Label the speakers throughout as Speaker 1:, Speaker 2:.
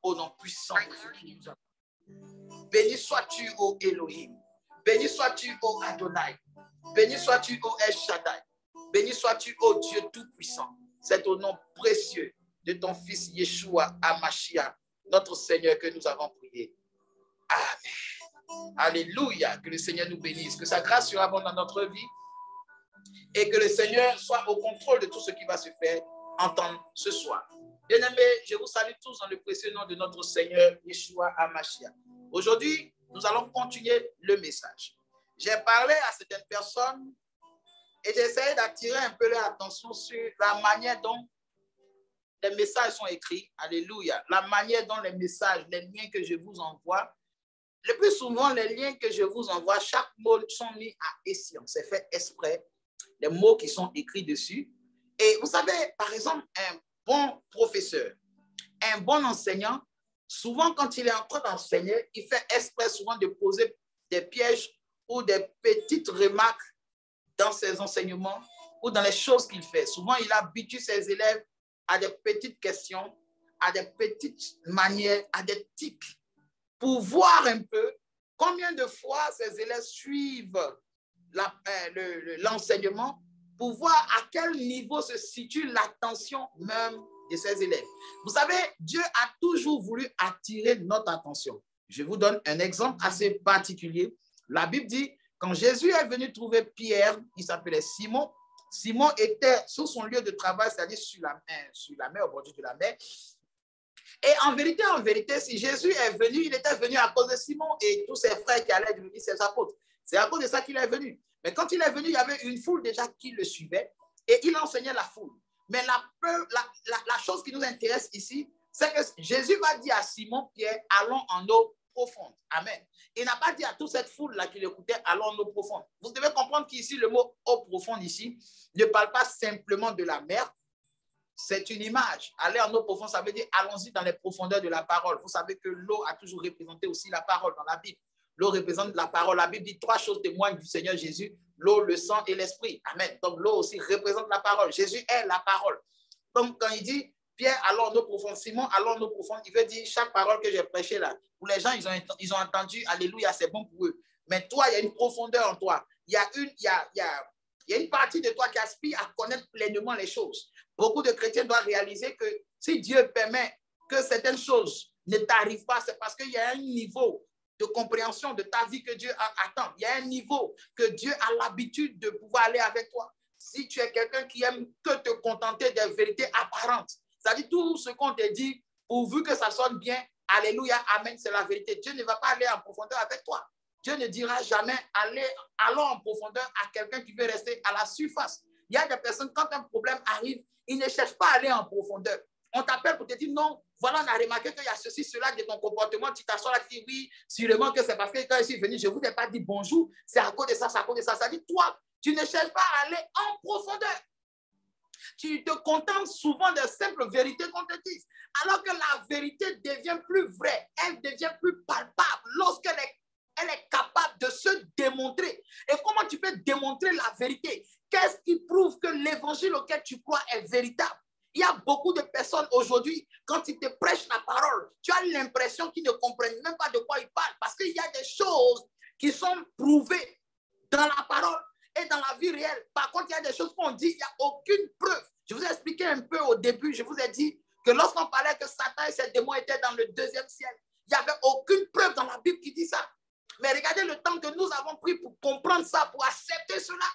Speaker 1: au nom puissant de Jésus qui nous a. Béni sois-tu, ô Elohim. Béni sois-tu, ô Adonai. Béni sois-tu, ô El Shaddai. Béni sois-tu, ô Dieu Tout-Puissant. C'est au nom précieux de ton Fils Yeshua HaMashiach, notre Seigneur, que nous avons prié. Amen. Alléluia. Que le Seigneur nous bénisse. Que sa grâce surabonde dans notre vie. Et que le Seigneur soit au contrôle de tout ce qui va se faire entendre ce soir. Bien-aimés, je vous salue tous dans le précieux nom de notre Seigneur Yeshua HaMashiach. Aujourd'hui, nous allons continuer le message. J'ai parlé à certaines personnes et j'ai essayé d'attirer un peu leur attention sur la manière dont les messages sont écrits. Alléluia. La manière dont les messages, les liens que je vous envoie, le plus souvent, les liens que je vous envoie, chaque mot sont mis à escient. C'est fait exprès, les mots qui sont écrits dessus. Et vous savez, par exemple, un bon professeur, un bon enseignant, souvent quand il est en train d'enseigner, il fait exprès souvent de poser des pièges ou des petites remarques dans ses enseignements ou dans les choses qu'il fait. Souvent, il habitue ses élèves à des petites questions, à des petites manières, à des tics, pour voir un peu combien de fois ses élèves suivent l'enseignement, pour voir à quel niveau se situe l'attention même de ses élèves. Vous savez, Dieu a toujours voulu attirer notre attention. Je vous donne un exemple assez particulier. La Bible dit, quand Jésus est venu trouver Pierre, il s'appelait Simon. Simon était sur son lieu de travail, c'est-à-dire sur la mer, au bord de la mer. Et en vérité, si Jésus est venu, il était venu à cause de Simon et tous ses frères qui allaient devenir ses apôtres. C'est à cause de ça qu'il est venu. Mais quand il est venu, il y avait une foule déjà qui le suivait et il enseignait la foule. Mais la chose qui nous intéresse ici, c'est que Jésus va dire à Simon, Pierre, allons en eau profonde. Amen. Il n'a pas dit à toute cette foule-là qui l'écoutait, allons en eau profonde. Vous devez comprendre qu'ici, le mot eau profonde ici ne parle pas simplement de la mer. C'est une image. Aller en eau profonde, ça veut dire allons-y dans les profondeurs de la parole. Vous savez que l'eau a toujours représenté aussi la parole dans la Bible. L'eau représente la parole. La Bible dit 3 choses témoignent du Seigneur Jésus, l'eau, le sang et l'esprit. Amen. Donc l'eau aussi représente la parole. Jésus est la parole. Donc quand il dit Pierre, allons en eau profonde, Simon, allons en eau profonde, il veut dire chaque parole que j'ai prêchée là, où les gens ils ont entendu, alléluia, c'est bon pour eux. Mais toi, il y a une profondeur en toi. Il y a une partie de toi qui aspire à connaître pleinement les choses. Beaucoup de chrétiens doivent réaliser que si Dieu permet que certaines choses ne t'arrivent pas, c'est parce qu'il y a un niveau de compréhension de ta vie que Dieu attend. Il y a un niveau que Dieu a l'habitude de pouvoir aller avec toi. Si tu es quelqu'un qui aime que te contenter des vérités apparentes, c'est-à-dire tout ce qu'on te dit, pourvu que ça sonne bien, alléluia, amen, c'est la vérité. Dieu ne va pas aller en profondeur avec toi. Dieu ne dira jamais allons en profondeur à quelqu'un qui veut rester à la surface. Il y a des personnes, quand un problème arrive, ils ne cherchent pas à aller en profondeur. On t'appelle pour te dire non, voilà, on a remarqué qu'il y a ceci, cela de ton comportement. Tu t'assois là, tu dis oui, sûrement que c'est parce que quand je suis venu, je ne vous ai pas dit bonjour, c'est à cause de ça, c'est à cause de ça. Ça dit, toi, tu ne cherches pas à aller en profondeur. Tu te contentes souvent de simples vérités qu'on te dise. Alors que la vérité devient plus vraie, elle devient plus palpable lorsqu'elle est capable de se démontrer. Et comment tu peux démontrer la vérité? Qu'est-ce qui prouve que l'évangile auquel tu crois est véritable? Il y a beaucoup de personnes aujourd'hui, quand ils te prêchent la parole, tu as l'impression qu'ils ne comprennent même pas de quoi ils parlent parce qu'il y a des choses qui sont prouvées dans la parole et dans la vie réelle. Par contre, il y a des choses qu'on dit, il n'y a aucune preuve. Je vous ai expliqué un peu au début, je vous ai dit que lorsqu'on parlait que Satan et ses démons étaient dans le 2e ciel, il n'y avait aucune preuve dans la Bible qui dit ça. Mais regardez le temps que nous avons pris pour comprendre ça, pour accepter cela.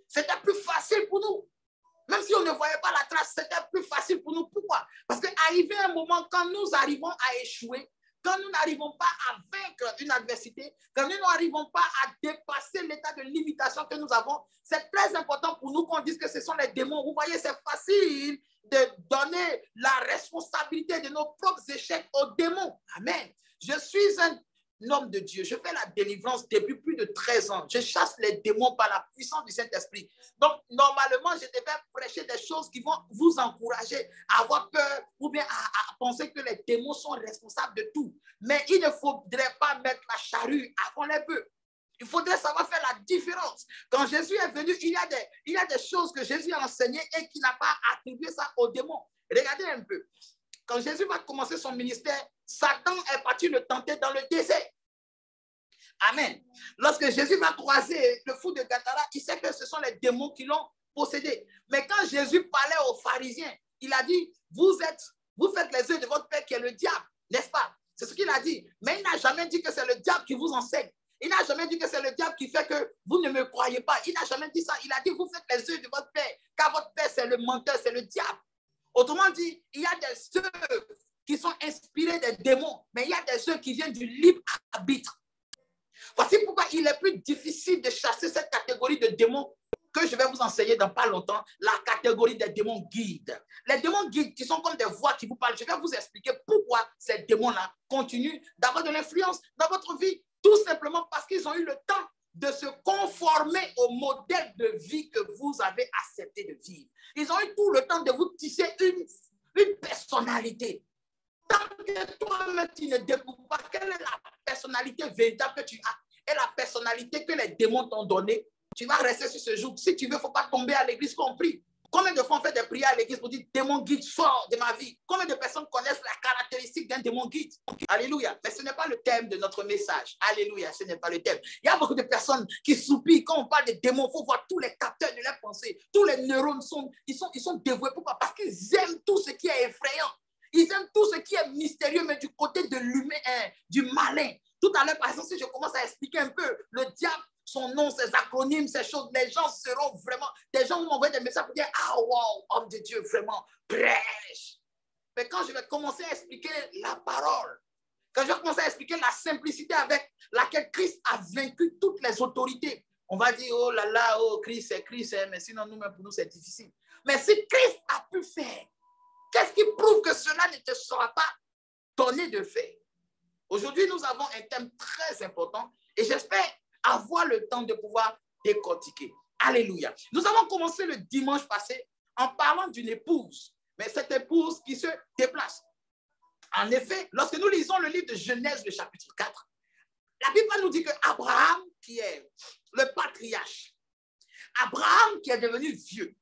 Speaker 1: C'était plus facile pour nous. Même si on ne voyait pas la trace, c'était plus facile pour nous. Pourquoi? Parce qu'arrivé un moment, quand nous arrivons à échouer, quand nous n'arrivons pas à vaincre une adversité, quand nous n'arrivons pas à dépasser l'état de limitation que nous avons, c'est très important pour nous qu'on dise que ce sont les démons. Vous voyez, c'est facile de donner la responsabilité de nos propres échecs aux démons. Amen. Je suis un homme de Dieu. Je fais la délivrance depuis plus de 13 ans. Je chasse les démons par la puissance du Saint-Esprit. Donc, normalement, je devais prêcher des choses qui vont vous encourager à avoir peur ou bien à penser que les démons sont responsables de tout. Mais il ne faudrait pas mettre la charrue avant les bœufs. Il faudrait savoir faire la différence. Quand Jésus est venu, il y a des choses que Jésus a enseignées et qui n'a pas attribué ça aux démons. Regardez un peu. quand Jésus va commencer son ministère, Satan est parti le tenter dans le désert. Amen. Lorsque Jésus va croiser le fou de Gadara, il sait que ce sont les démons qui l'ont possédé. Mais quand Jésus parlait aux pharisiens, il a dit, vous faites les œuvres de votre père qui est le diable, n'est-ce pas? C'est ce qu'il a dit. Mais il n'a jamais dit que c'est le diable qui vous enseigne. Il n'a jamais dit que c'est le diable qui fait que vous ne me croyez pas. Il n'a jamais dit ça. Il a dit, vous faites les œuvres de votre père, car votre père, c'est le menteur, c'est le diable. Autrement dit, il y a des œuvres qui sont inspirées des démons, mais il y a des œuvres qui viennent du libre arbitre. Voici pourquoi il est plus difficile de chasser cette catégorie de démons que je vais vous enseigner dans pas longtemps, la catégorie des démons guides. Les démons guides qui sont comme des voix qui vous parlent, je vais vous expliquer pourquoi ces démons-là continuent d'avoir de l'influence dans votre vie, tout simplement parce qu'ils ont eu le temps de se conformer au modèle de vie que vous avez accepté de vivre. Ils ont eu tout le temps de vous tisser une personnalité. Tant que toi-même, tu ne découvres pas quelle est la personnalité véritable que tu as et la personnalité que les démons t'ont donnée, tu vas rester sur ce jour. Si tu veux, il ne faut pas tomber à l'église compris. Combien de fois on fait des prières à l'église pour dire démon guide, sort de ma vie? Combien de personnes connaissent la caractéristique d'un démon guide? Alléluia. Mais ce n'est pas le thème de notre message. Alléluia, ce n'est pas le thème. Il y a beaucoup de personnes qui soupirent quand on parle de démons. Il faut voir tous les capteurs de leur pensée. Tous les neurones sont dévoués. Pourquoi? Parce qu'ils aiment tout ce qui est effrayant. Ils aiment tout ce qui est mystérieux, mais du côté de l'humain, du malin. Tout à l'heure, par exemple, si je commence à expliquer un peu le diable, son nom, ses acronymes, ces choses, les gens seront vraiment, des gens vont m'envoyer des messages pour dire, ah wow, homme de Dieu, vraiment, prêche. Mais quand je vais commencer à expliquer la parole, quand je vais commencer à expliquer la simplicité avec laquelle Christ a vaincu toutes les autorités, on va dire, oh là là, oh Christ, mais sinon nous-mêmes, pour nous, c'est difficile. Mais si Christ a pu faire, qu'est-ce qui prouve que cela ne te sera pas donné de faire? Aujourd'hui, nous avons un thème très important et j'espère avoir le temps de pouvoir décortiquer. Alléluia. Nous avons commencé le dimanche passé en parlant d'une épouse, mais cette épouse qui se déplace. En effet, lorsque nous lisons le livre de Genèse, le chapitre 4, la Bible nous dit que Abraham, qui est le patriarche, Abraham qui est devenu vieux,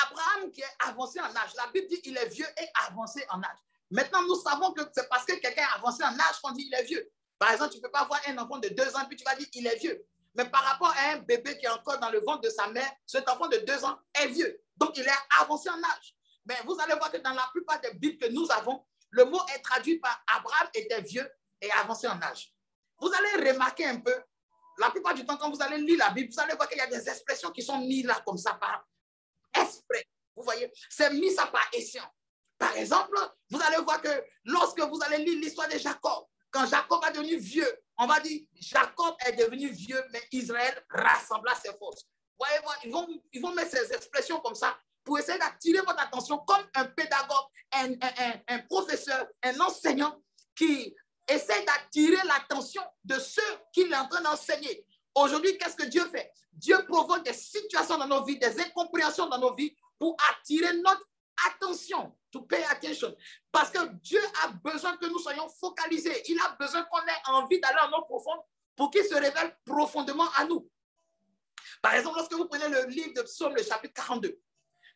Speaker 1: Abraham qui est avancé en âge, la Bible dit qu'il est vieux et avancé en âge. Maintenant, nous savons que c'est parce que quelqu'un est avancé en âge qu'on dit qu'il est vieux. Par exemple, tu ne peux pas avoir un enfant de 2 ans puis tu vas dire qu'il est vieux. Mais par rapport à un bébé qui est encore dans le ventre de sa mère, cet enfant de 2 ans est vieux. Donc, il est avancé en âge. Mais vous allez voir que dans la plupart des Bibles que nous avons, le mot est traduit par Abraham était vieux et avancé en âge. Vous allez remarquer un peu, la plupart du temps, quand vous allez lire la Bible, vous allez voir qu'il y a des expressions qui sont mises là comme ça par exprès. Vous voyez, c'est mis ça par escient. Par exemple, vous allez voir que lorsque vous allez lire l'histoire de Jacob, quand Jacob est devenu vieux, on va dire Jacob est devenu vieux, mais Israël rassembla ses forces. Vous voyez, ils vont mettre ces expressions comme ça pour essayer d'attirer votre attention comme un pédagogue, un professeur, un enseignant qui essaie d'attirer l'attention de ceux qu'il est en train d'enseigner. Aujourd'hui, qu'est-ce que Dieu fait? Dieu provoque des situations dans nos vies, des incompréhensions dans nos vies pour attirer notre attention, to pay attention. Parce que Dieu a besoin que nous soyons focalisés. Il a besoin qu'on ait envie d'aller en eau profonde pour qu'il se révèle profondément à nous. Par exemple, lorsque vous prenez le livre de Psaume, le chapitre 42,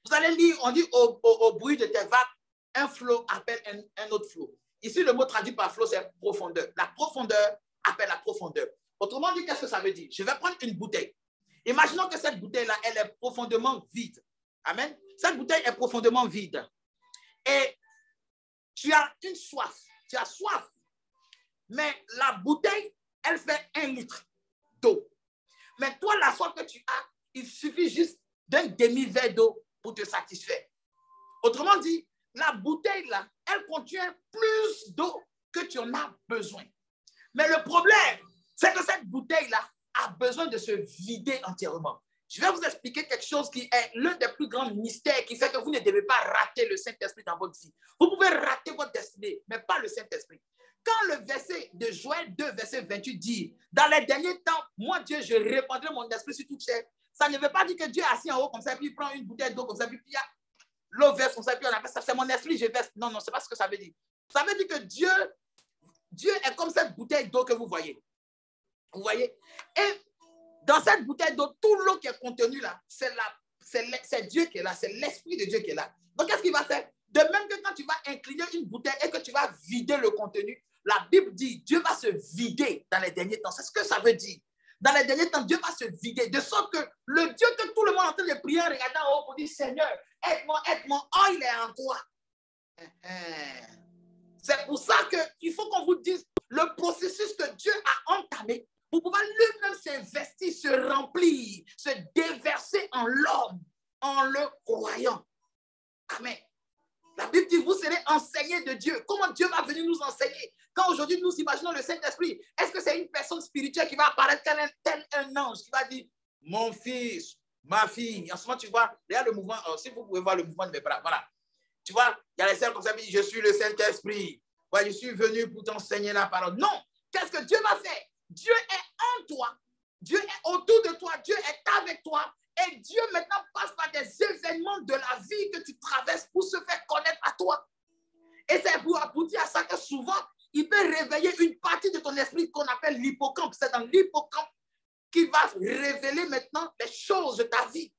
Speaker 1: vous allez lire, on dit au bruit de tes vagues, un flot appelle un autre flot. Ici, le mot traduit par flot, c'est profondeur. La profondeur appelle la profondeur. Autrement dit, qu'est-ce que ça veut dire? Je vais prendre une bouteille. Imaginons que cette bouteille-là, elle est profondément vide. Amen. Cette bouteille est profondément vide. Et tu as une soif. Tu as soif. Mais la bouteille, elle fait 1 litre d'eau. Mais toi, la soif que tu as, il suffit juste d'un demi-verre d'eau pour te satisfaire. Autrement dit, la bouteille-là, elle contient plus d'eau que tu en as besoin. Mais le problème, c'est que cette bouteille-là a besoin de se vider entièrement. Je vais vous expliquer quelque chose qui est l'un des plus grands mystères qui fait que vous ne devez pas rater le Saint-Esprit dans votre vie. Vous pouvez rater votre destinée, mais pas le Saint-Esprit. Quand le verset de Joël 2, verset 28 dit, dans les derniers temps, moi Dieu, je répandrai mon esprit sur toute chair. Ça ne veut pas dire que Dieu est assis en haut comme ça, puis il prend une bouteille d'eau comme ça, puis il y a l'eau verse comme ça, puis on appelle ça, c'est mon esprit, je verse. Non, non, c'est pas ce que ça veut dire. Ça veut dire que Dieu est comme cette bouteille d'eau que vous voyez. Vous voyez? Et dans cette bouteille d'eau, tout l'eau qui est contenue là, c'est Dieu qui est là, c'est l'Esprit de Dieu qui est là. Donc, qu'est-ce qu'il va faire? De même que quand tu vas incliner une bouteille et que tu vas vider le contenu, la Bible dit Dieu va se vider dans les derniers temps. C'est ce que ça veut dire. Dans les derniers temps, Dieu va se vider. De sorte que le Dieu que tout le monde est en train de prier en regardant en haut pour dire Seigneur, aide-moi, aide-moi. Oh, il est en toi. C'est pour ça qu'il faut qu'on vous dise le processus que Dieu a entamé pour pouvoir lui-même s'investir, se remplir, se déverser en l'homme, en le croyant. Amen. La Bible dit, vous serez enseignés de Dieu. Comment Dieu va venir nous enseigner? Quand aujourd'hui nous imaginons le Saint-Esprit, est-ce que c'est une personne spirituelle qui va apparaître tel un ange, qui va dire, mon fils, ma fille. En ce moment, tu vois, regarde le mouvement, si vous pouvez voir le mouvement de mes bras, voilà. Tu vois, il y a les sœurs comme ça qui disent, je suis le Saint-Esprit. Ouais, je suis venu pour t'enseigner la parole. Non, qu'est-ce que Dieu va faire? Dieu est en toi. Dieu est autour de toi. Dieu est avec toi. Et Dieu maintenant passe par des événements de la vie que tu traverses pour se faire connaître à toi. Et c'est pour aboutir à ça que souvent, il peut réveiller une partie de ton esprit qu'on appelle l'hippocampe. C'est dans l'hippocampe qui va révéler maintenant les choses de ta vie.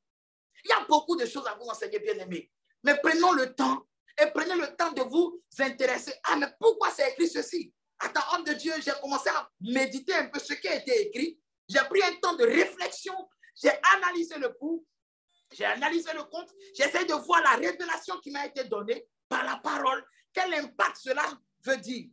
Speaker 1: Il y a beaucoup de choses à vous enseigner, bien-aimés. Mais prenons le temps et prenez le temps de vous intéresser. Ah, mais pourquoi c'est écrit ceci? Attends, homme de Dieu, j'ai commencé à méditer un peu ce qui a été écrit. J'ai pris un temps de réflexion. J'ai analysé le coup. J'ai analysé le compte. J'essaie de voir la révélation qui m'a été donnée par la parole. Quel impact cela veut dire?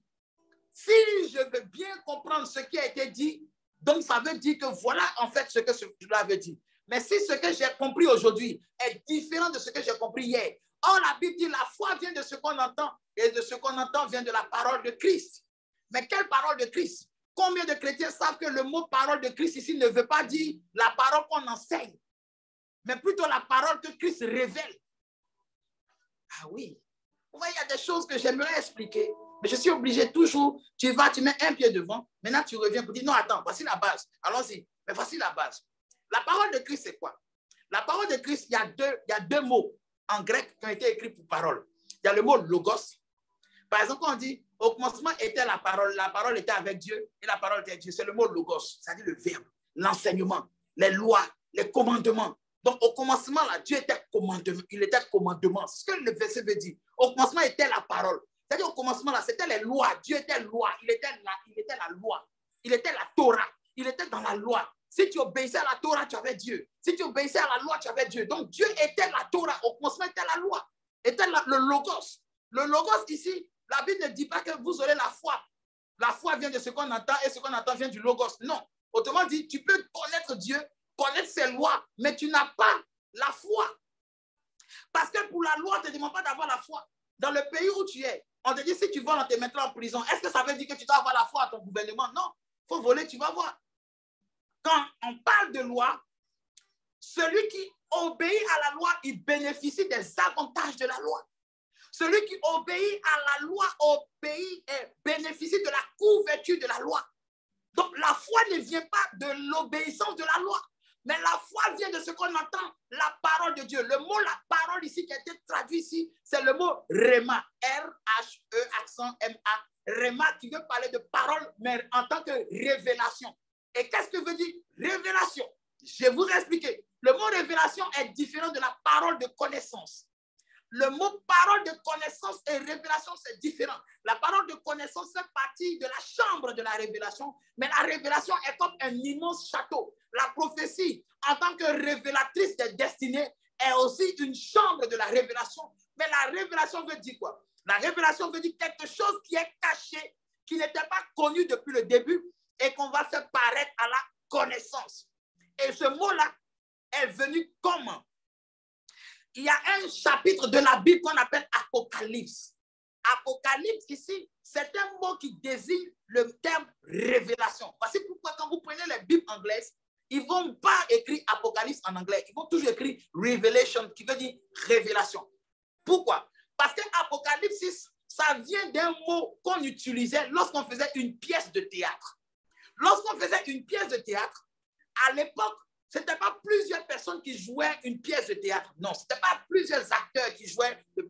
Speaker 1: Si je veux bien comprendre ce qui a été dit, donc ça veut dire que voilà en fait ce que cela veut dire. Mais si ce que j'ai compris aujourd'hui est différent de ce que j'ai compris hier, or la Bible dit la foi vient de ce qu'on entend et de ce qu'on entend vient de la parole de Christ. Mais quelle parole de Christ? Combien de chrétiens savent que le mot parole de Christ ici ne veut pas dire la parole qu'on enseigne, mais plutôt la parole que Christ révèle? Ah oui. Vous voyez, il y a des choses que j'aimerais expliquer, mais je suis obligé toujours, tu mets un pied devant, maintenant tu reviens pour dire, non, attends, voici la base, allons-y, mais voici la base. La parole de Christ, c'est quoi? La parole de Christ, il y a deux mots en grec qui ont été écrits pour parole. Il y a le mot logos. Par exemple, quand on dit, au commencement était la parole était avec Dieu, et la parole était Dieu, c'est le mot logos, c'est-à-dire le verbe, l'enseignement, les lois, les commandements. Donc, au commencement, là, Dieu était commandement. Il était commandement. C'est ce que le verset veut dire. Au commencement était la parole. C'est-à-dire, au commencement, là, c'était les lois. Dieu était loi. Il était la loi. Il était la Torah. Il était dans la loi. Si tu obéissais à la Torah, tu avais Dieu. Si tu obéissais à la loi, tu avais Dieu. Donc, Dieu était la Torah. Au commencement était la loi. Était le logos. Le logos, ici, la Bible ne dit pas que vous aurez la foi. La foi vient de ce qu'on entend et ce qu'on entend vient du logos. Non. Autrement dit, tu peux connaître Dieu, connaître ses lois, mais tu n'as pas la foi. Parce que pour la loi, on ne te demande pas d'avoir la foi. Dans le pays où tu es, on te dit si tu voles, on te mettra en prison. Est-ce que ça veut dire que tu dois avoir la foi à ton gouvernement? Non. Il faut voler, tu vas voir. Quand on parle de loi, celui qui obéit à la loi, il bénéficie des avantages de la loi. Celui qui obéit à la loi obéit et bénéficie de la couverture de la loi. Donc la foi ne vient pas de l'obéissance de la loi, mais la foi vient de ce qu'on entend, la parole de Dieu. Le mot la parole ici qui a été traduit ici, c'est le mot rhéma, R-H-E accent M-A, rhéma qui veut parler de parole, mais en tant que révélation. Et qu'est-ce que veut dire révélation? Je vais vous expliquer. Le mot révélation est différent de la parole de connaissance. Le mot parole de connaissance et révélation, c'est différent. La parole de connaissance fait partie de la chambre de la révélation, mais la révélation est comme un immense château. La prophétie, en tant que révélatrice des destinées, est aussi une chambre de la révélation. Mais la révélation veut dire quoi? La révélation veut dire quelque chose qui est caché, qui n'était pas connu depuis le début et qu'on va faire paraître à la connaissance. Et ce mot-là est venu comment? Il y a un chapitre de la Bible qu'on appelle Apocalypse. Apocalypse ici, c'est un mot qui désigne le terme révélation. Voici pourquoi quand vous prenez les Bibles anglaises, ils ne vont pas écrire Apocalypse en anglais. Ils vont toujours écrire Revelation, qui veut dire révélation. Pourquoi? Parce que Apocalypse, ça vient d'un mot qu'on utilisait lorsqu'on faisait une pièce de théâtre. Lorsqu'on faisait une pièce de théâtre, à l'époque, ce n'était pas plusieurs personnes qui jouaient une pièce de théâtre. Non, ce n'était pas plusieurs acteurs qui jouaient une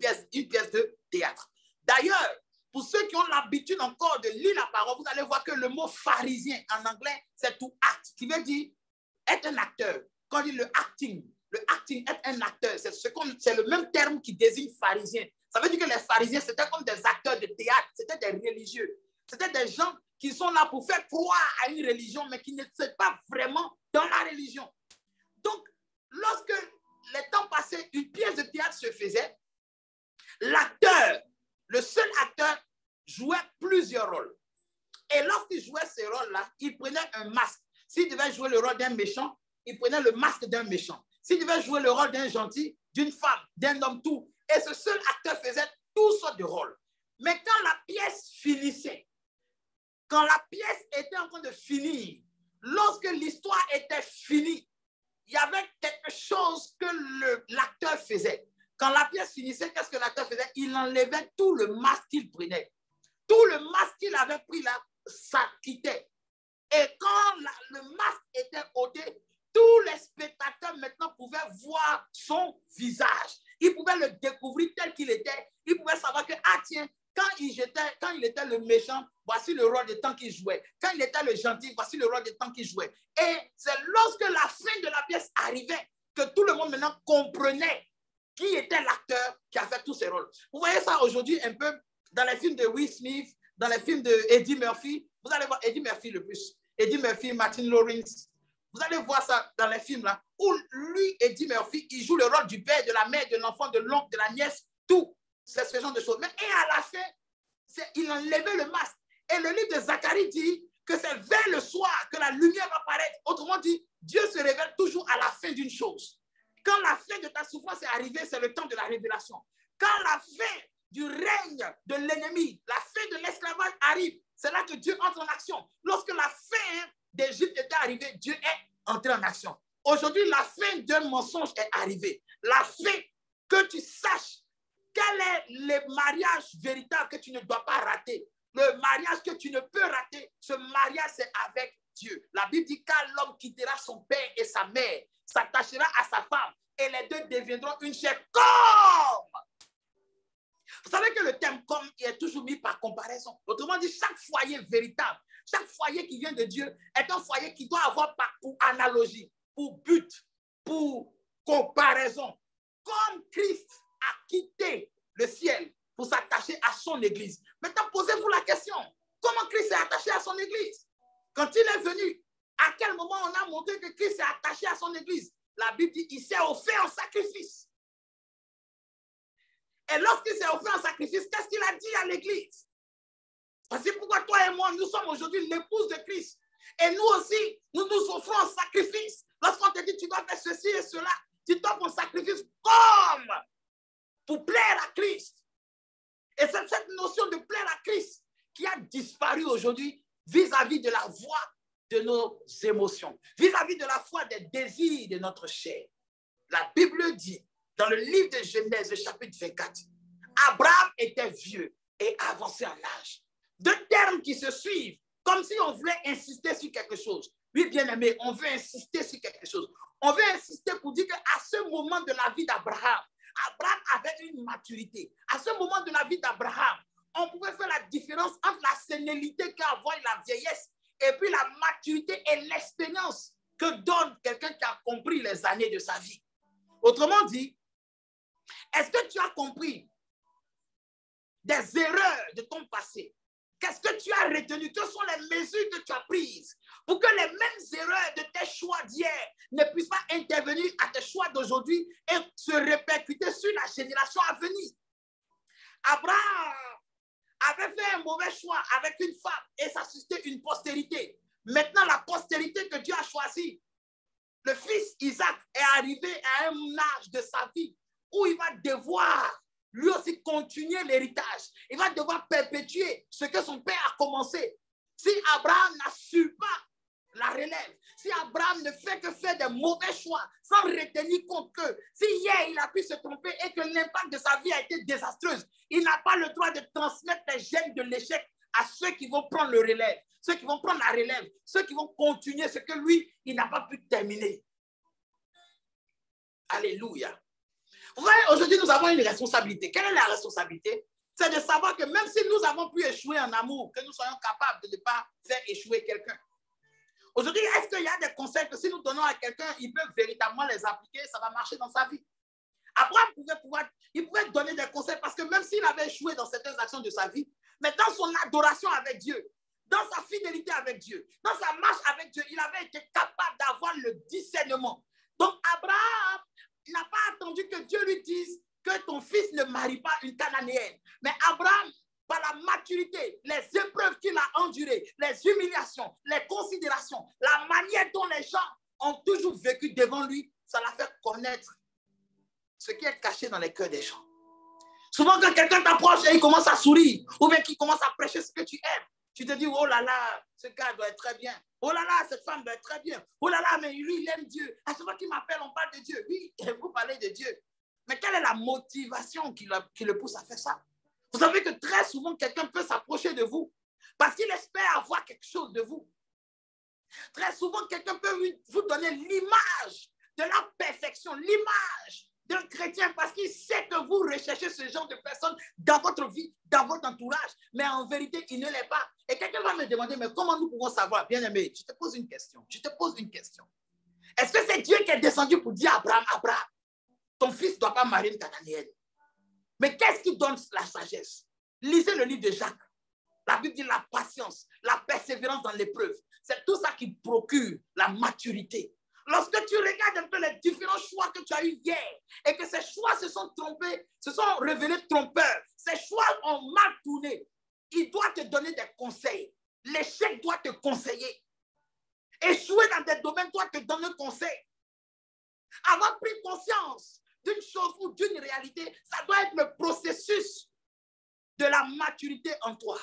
Speaker 1: pièce de théâtre. D'ailleurs, pour ceux qui ont l'habitude encore de lire la parole, vous allez voir que le mot pharisien en anglais, c'est to act, qui veut dire être un acteur. Quand on dit le acting est un acteur. C'est le même terme qui désigne pharisien. Ça veut dire que les pharisiens, c'était comme des acteurs de théâtre, c'était des religieux. C'était des gens qui sont là pour faire croire à une religion, mais qui ne sont pas vraiment dans la religion. Donc, lorsque les temps passaient, une pièce de théâtre se faisait, l'acteur, le seul acteur, jouait plusieurs rôles. Et lorsqu'il jouait ces rôles-là, il prenait un masque. S'il devait jouer le rôle d'un méchant, il prenait le masque d'un méchant. S'il devait jouer le rôle d'un gentil, d'une femme, d'un homme, tout. Et ce seul acteur faisait toutes sortes de rôles. Mais quand la pièce finissait, quand la pièce était en train de finir, lorsque l'histoire était finie, il y avait quelque chose que l'acteur faisait. Quand la pièce finissait, qu'est-ce que l'acteur faisait? Il enlevait tout le masque qu'il prenait. Tout le masque qu'il avait pris là, ça quittait. Et quand le masque était ôté, tous les spectateurs maintenant pouvaient voir son visage. Ils pouvaient le découvrir tel qu'il était. Ils pouvaient savoir que, ah tiens, quand il était le méchant, voici le rôle de temps qu'il jouait. Quand il était le gentil, voici le rôle de temps qu'il jouait. Et c'est lorsque la fin de la pièce arrivait que tout le monde maintenant comprenait qui était l'acteur qui a fait tous ces rôles. Vous voyez ça aujourd'hui un peu dans les films de Will Smith, dans les films de Eddie Murphy. Vous allez voir Eddie Murphy le plus. Eddie Murphy, Martin Lawrence. Vous allez voir ça dans les films là, où lui, Eddie Murphy, il joue le rôle du père, de la mère, de l'enfant, de l'oncle, de la nièce, tout. C'est ce genre de choses. Mais et à la fin, il enlevait le masque. Et le livre de Zacharie dit que c'est vers le soir que la lumière va apparaître. Autrement dit, Dieu se révèle toujours à la fin d'une chose. Quand la fin de ta souffrance est arrivée, c'est le temps de la révélation. Quand la fin du règne de l'ennemi, la fin de l'esclavage arrive, c'est là que Dieu entre en action. Lorsque la fin d'Égypte était arrivée, Dieu est entré en action. Aujourd'hui, la fin d'un mensonge est arrivée. La fin que tu saches quel est le mariage véritable que tu ne dois pas rater. Le mariage que tu ne peux rater, ce mariage, c'est avec Dieu. La Bible dit quand l'homme quittera son père et sa mère, s'attachera à sa femme, et les deux deviendront une chair comme. Vous savez que le terme comme est toujours mis par comparaison. Autrement dit, chaque foyer véritable, chaque foyer qui vient de Dieu est un foyer qui doit avoir pour analogie, pour but, pour comparaison. Comme Christ a quitté le ciel pour s'attacher à son église. Maintenant, posez-vous la question. Comment Christ s'est attaché à son église? Quand il est venu, à quel moment on a montré que Christ s'est attaché à son église? La Bible dit qu'il s'est offert en sacrifice. Et lorsqu'il s'est offert en sacrifice, qu'est-ce qu'il a dit à l'église? C'est pourquoi toi et moi, nous sommes aujourd'hui l'épouse de Christ. Et nous aussi, nous nous offrons en sacrifice. Lorsqu'on te dit tu dois faire ceci et cela, tu t'offres en sacrifice comme pour plaire à Christ. Et c'est cette notion de plaire à Christ qui a disparu aujourd'hui vis-à-vis de la voix de nos émotions, vis-à-vis de la foi des désirs de notre chair. La Bible dit, dans le livre de Genèse, chapitre 24, Abraham était vieux et avancé en âge. Deux termes qui se suivent, comme si on voulait insister sur quelque chose. Oui, bien aimé, on veut insister sur quelque chose. On veut insister pour dire qu'à ce moment de la vie d'Abraham, Abraham avait une maturité. À ce moment de la vie d'Abraham, on pouvait faire la différence entre la sénilité qu'avoir la vieillesse et puis la maturité et l'expérience que donne quelqu'un qui a compris les années de sa vie. Autrement dit, est-ce que tu as compris des erreurs de ton passé? Qu'est-ce que tu as retenu? Quelles sont les mesures que tu as prises pour que les mêmes erreurs de tes choix d'hier ne puissent pas intervenir à tes choix d'aujourd'hui et se répercuter sur la génération à venir? Abraham avait fait un mauvais choix avec une femme et ça suscitait une postérité. Maintenant, la postérité que Dieu a choisie, le fils Isaac est arrivé à un âge de sa vie où il va devoir lui aussi continuer l'héritage. Il va devoir perpétuer ce que son père a commencé. Si Abraham n'assure pas la relève, si Abraham ne fait que faire des mauvais choix sans retenir compte que si hier il a pu se tromper et que l'impact de sa vie a été désastreuse, il n'a pas le droit de transmettre les gènes de l'échec à ceux qui vont prendre le relève, ceux qui vont prendre la relève, ceux qui vont continuer ce que lui, il n'a pas pu terminer. Alléluia. Vous voyez, aujourd'hui, nous avons une responsabilité. Quelle est la responsabilité? C'est de savoir que même si nous avons pu échouer en amour, que nous soyons capables de ne pas faire échouer quelqu'un. Aujourd'hui, est-ce qu'il y a des conseils que si nous donnons à quelqu'un, il peut véritablement les appliquer, ça va marcher dans sa vie? Abraham pouvait donner des conseils parce que même s'il avait échoué dans certaines actions de sa vie, mais dans son adoration avec Dieu, dans sa fidélité avec Dieu, dans sa marche avec Dieu, il avait été capable d'avoir le discernement. Donc Abraham n'a pas attendu que Dieu lui dise que ton fils ne marie pas une Cananéenne. Mais Abraham, par la maturité, les épreuves qu'il a endurées, les humiliations, les considérations, la manière dont les gens ont toujours vécu devant lui, ça l'a fait connaître ce qui est caché dans les cœurs des gens. Souvent, quand quelqu'un t'approche et il commence à sourire, ou bien qu'il commence à prêcher ce que tu aimes, tu te dis, oh là là, ce gars doit être très bien. Oh là là, cette femme doit être très bien. Oh là là, mais lui, il aime Dieu. À chaque fois qu'il m'appelle, on parle de Dieu. Oui, vous parlez de Dieu. Mais quelle est la motivation qui le pousse à faire ça? Vous savez que très souvent, quelqu'un peut s'approcher de vous parce qu'il espère avoir quelque chose de vous. Très souvent, quelqu'un peut vous donner l'image de la perfection, l'image d'un chrétien parce qu'il sait que vous recherchez ce genre de personnes dans votre vie, dans votre entourage. Mais en vérité, il ne l'est pas. Et quelqu'un va me demander, mais comment nous pouvons savoir? Bien aimé, je te pose une question. Est-ce que c'est Dieu qui est descendu pour dire à Abraham, Abraham, ton fils ne doit pas marier une Cananéenne? Mais qu'est-ce qui donne la sagesse? Lisez le livre de Jacques. La Bible dit la patience, la persévérance dans l'épreuve. C'est tout ça qui procure la maturité. Lorsque tu regardes un peu les différents choix que tu as eus hier et que ces choix se sont trompés, se sont révélés trompeurs, ces choix ont mal tourné, il doit te donner des conseils. L'échec doit te conseiller. Échouer dans des domaines doit te donner conseil. Avoir pris conscience d'une chose ou d'une réalité, ça doit être le processus de la maturité en toi.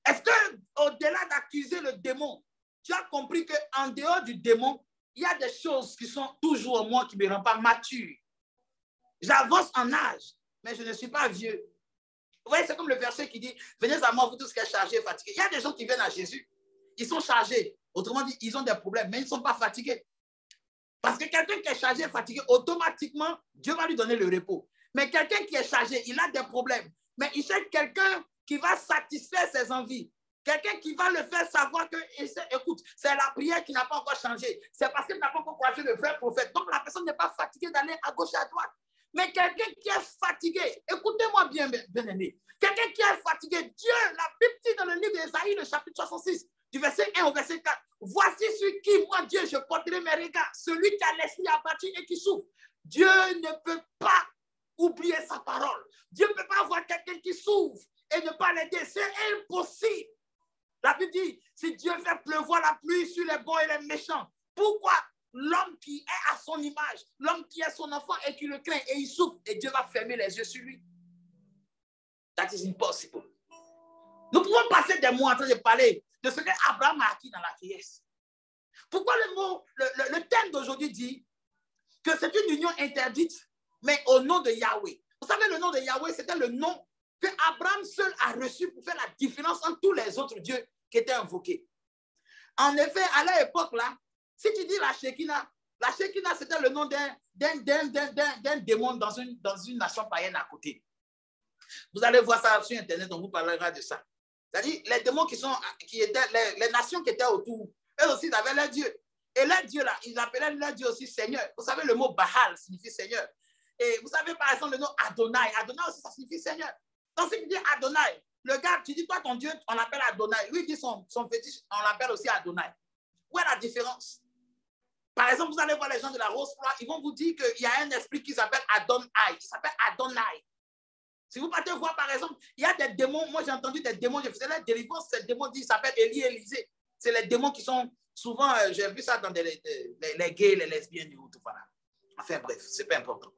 Speaker 1: Est-ce que, au-delà d'accuser le démon, tu as compris qu'en dehors du démon, il y a des choses qui sont toujours en moi qui ne me rendent pas mature. J'avance en âge, mais je ne suis pas vieux. Vous voyez, c'est comme le verset qui dit, venez à moi, vous tous qui êtes chargés et fatigués. Il y a des gens qui viennent à Jésus, ils sont chargés. Autrement dit, ils ont des problèmes, mais ils ne sont pas fatigués. Parce que quelqu'un qui est chargé et fatigué, automatiquement, Dieu va lui donner le repos. Mais quelqu'un qui est chargé, il a des problèmes. Mais il cherche quelqu'un qui va satisfaire ses envies. Quelqu'un qui va le faire savoir que, écoute, c'est la prière qui n'a pas encore changé. C'est parce qu'il n'a pas encore croisé le vrai prophète. Donc la personne n'est pas fatiguée d'aller à gauche et à droite. Mais quelqu'un qui est fatigué, écoutez-moi bien, bien aimé. Quelqu'un qui est fatigué, Dieu, la Bible dit dans le livre d'Ésaïe, le chapitre 66, du verset 1 au verset 4. Voici sur qui, moi, Dieu, je porterai mes regards. Celui qui a l'esprit abattu et qui souffre. Dieu ne peut pas oublier sa parole. Dieu ne peut pas avoir quelqu'un qui souffre et ne pas l'aider. C'est impossible. La Bible dit, si Dieu fait pleuvoir la pluie sur les bons et les méchants, pourquoi l'homme qui est à son image, l'homme qui est son enfant et qui le craint et il souffre et Dieu va fermer les yeux sur lui? That is impossible. Nous pouvons passer des mots en train de parler de ce qu'Abraham a acquis dans la vieillesse. Pourquoi le thème d'aujourd'hui dit que c'est une union interdite, mais au nom de Yahweh? Vous savez, le nom de Yahweh, c'était le nom que Abraham seul a reçu pour faire la différence entre tous les autres dieux qui étaient invoqués. En effet, à l'époque là, si tu dis la Shekinah, c'était le nom d'un démon dans une nation païenne à côté. Vous allez voir ça sur Internet, on vous parlera de ça. C'est-à-dire, les démons qui étaient, les nations qui étaient autour, eux aussi, ils avaient leur Dieu. Et leur Dieu là, ils appelaient leur Dieu aussi Seigneur. Vous savez, le mot Baal signifie Seigneur. Et vous savez, par exemple, le nom Adonai. Adonai aussi, ça signifie Seigneur. Donc, si tu dis Adonai, le gars, tu dis, toi, ton Dieu, on l'appelle Adonai. Lui, il dit son fétiche, on l'appelle aussi Adonai. Où est la différence? Par exemple, vous allez voir les gens de la Rose-Croix, ils vont vous dire qu'il y a un esprit qui s'appelle Adonai. Il s'appelle Adonai. Si vous partez voir, par exemple, il y a des démons. Moi, j'ai entendu des démons. Je faisais la délivrance. Ces démons, ils s'appellent Élie et Élisée. C'est les démons qui sont souvent, j'ai vu ça dans les gays, les lesbiennes, tout voilà. Enfin, bref, c'est pas important.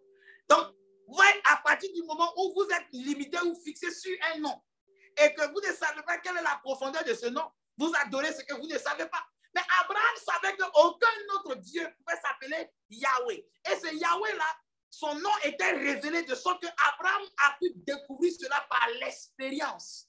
Speaker 1: Donc, vous voyez, à partir du moment où vous êtes limité ou fixé sur un nom et que vous ne savez pas quelle est la profondeur de ce nom, vous adorez ce que vous ne savez pas. Mais Abraham savait qu'aucun autre Dieu pouvait s'appeler Yahweh. Et ce Yahweh-là, son nom était révélé de sorte qu'Abraham a pu découvrir cela par l'expérience.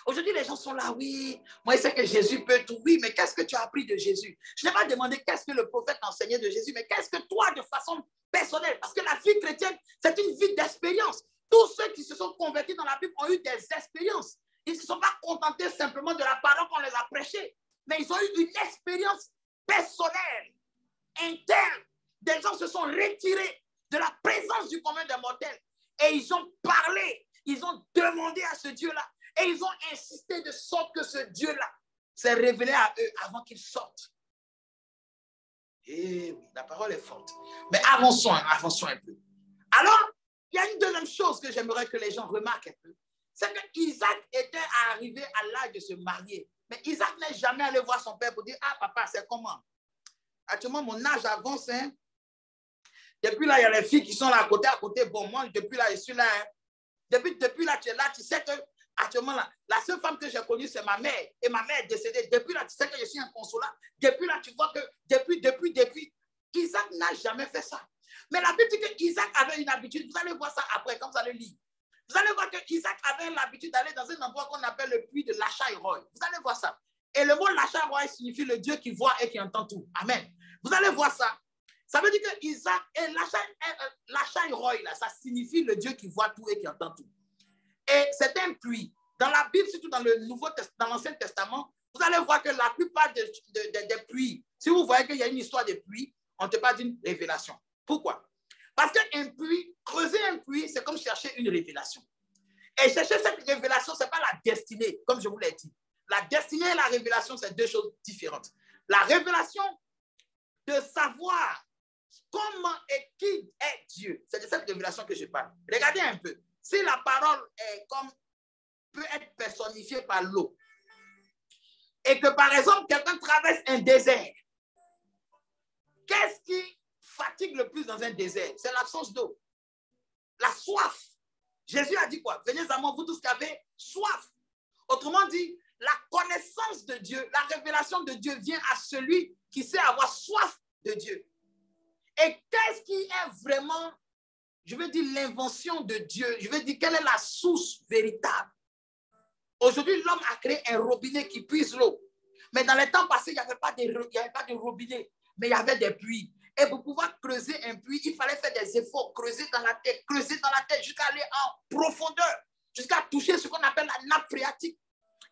Speaker 1: Aujourd'hui, les gens sont là, oui, moi je sais que Jésus peut tout, oui, mais qu'est-ce que tu as appris de Jésus? Je n'ai pas demandé qu'est-ce que le prophète enseignait de Jésus, mais qu'est-ce que toi, de façon personnelle, parce que la vie chrétienne, c'est une vie d'expérience. Tous ceux qui se sont convertis dans la Bible ont eu des expériences. Ils ne se sont pas contentés simplement de la parole qu'on les a prêchée, mais ils ont eu une expérience personnelle, interne. Des gens se sont retirés de la présence du commun des mortels. Et ils ont parlé, ils ont demandé à ce Dieu-là. Et ils ont insisté de sorte que ce Dieu-là s'est révélé à eux avant qu'ils sortent. Et oui, la parole est forte. Mais avançons un peu. Alors, il y a une deuxième chose que j'aimerais que les gens remarquent un peu. C'est qu'Isaac était arrivé à l'âge de se marier. Mais Isaac n'est jamais allé voir son père pour dire, ah papa, c'est comment? Actuellement, mon âge avance. Hein? Depuis là, il y a les filles qui sont là à côté. Bon, moi, depuis là, je suis là. Hein? Depuis là, tu es là, tu sais que actuellement, là, la seule femme que j'ai connue, c'est ma mère. Et ma mère est décédée. Depuis là, tu sais que je suis inconsolable. Depuis là, tu vois que depuis, Isaac n'a jamais fait ça. Mais la Bible dit qu'Isaac avait une habitude. Vous allez voir ça après, quand vous allez lire. Vous allez voir qu'Isaac avait l'habitude d'aller dans un endroit qu'on appelle le puits de Lachai-Roi. Vous allez voir ça. Et le mot Lachai-Roi signifie le Dieu qui voit et qui entend tout. Amen. Vous allez voir ça. Ça veut dire que Isaac et Lachai-Roi, ça signifie le Dieu qui voit tout et qui entend tout. Et c'est un puits. Dans la Bible, surtout dans l'Ancien Testament, vous allez voir que la plupart des puits, si vous voyez qu'il y a une histoire de puits, on ne te parle d'une révélation. Pourquoi? Parce qu'un puits, creuser un puits, c'est comme chercher une révélation. Et chercher cette révélation, ce n'est pas la destinée, comme je vous l'ai dit. La destinée et la révélation, c'est deux choses différentes. La révélation de savoir comment et qui est Dieu, c'est de cette révélation que je parle. Regardez un peu. Si la parole peut être personnifiée par l'eau, et que par exemple, quelqu'un traverse un désert, qu'est-ce qui fatigue le plus dans un désert? C'est l'absence d'eau. La soif. Jésus a dit quoi? Venez à moi, vous tous qui avez soif. Autrement dit, la connaissance de Dieu, la révélation de Dieu vient à celui qui sait avoir soif de Dieu. Et qu'est-ce qui est vraiment, je veux dire, l'invention de Dieu? Je veux dire, quelle est la source véritable? Aujourd'hui, l'homme a créé un robinet qui puise l'eau. Mais dans les temps passés, il n'y avait pas de robinet, mais il y avait des puits. Et pour pouvoir creuser un puits, il fallait faire des efforts, creuser dans la terre jusqu'à aller en profondeur, jusqu'à toucher ce qu'on appelle la nappe phréatique.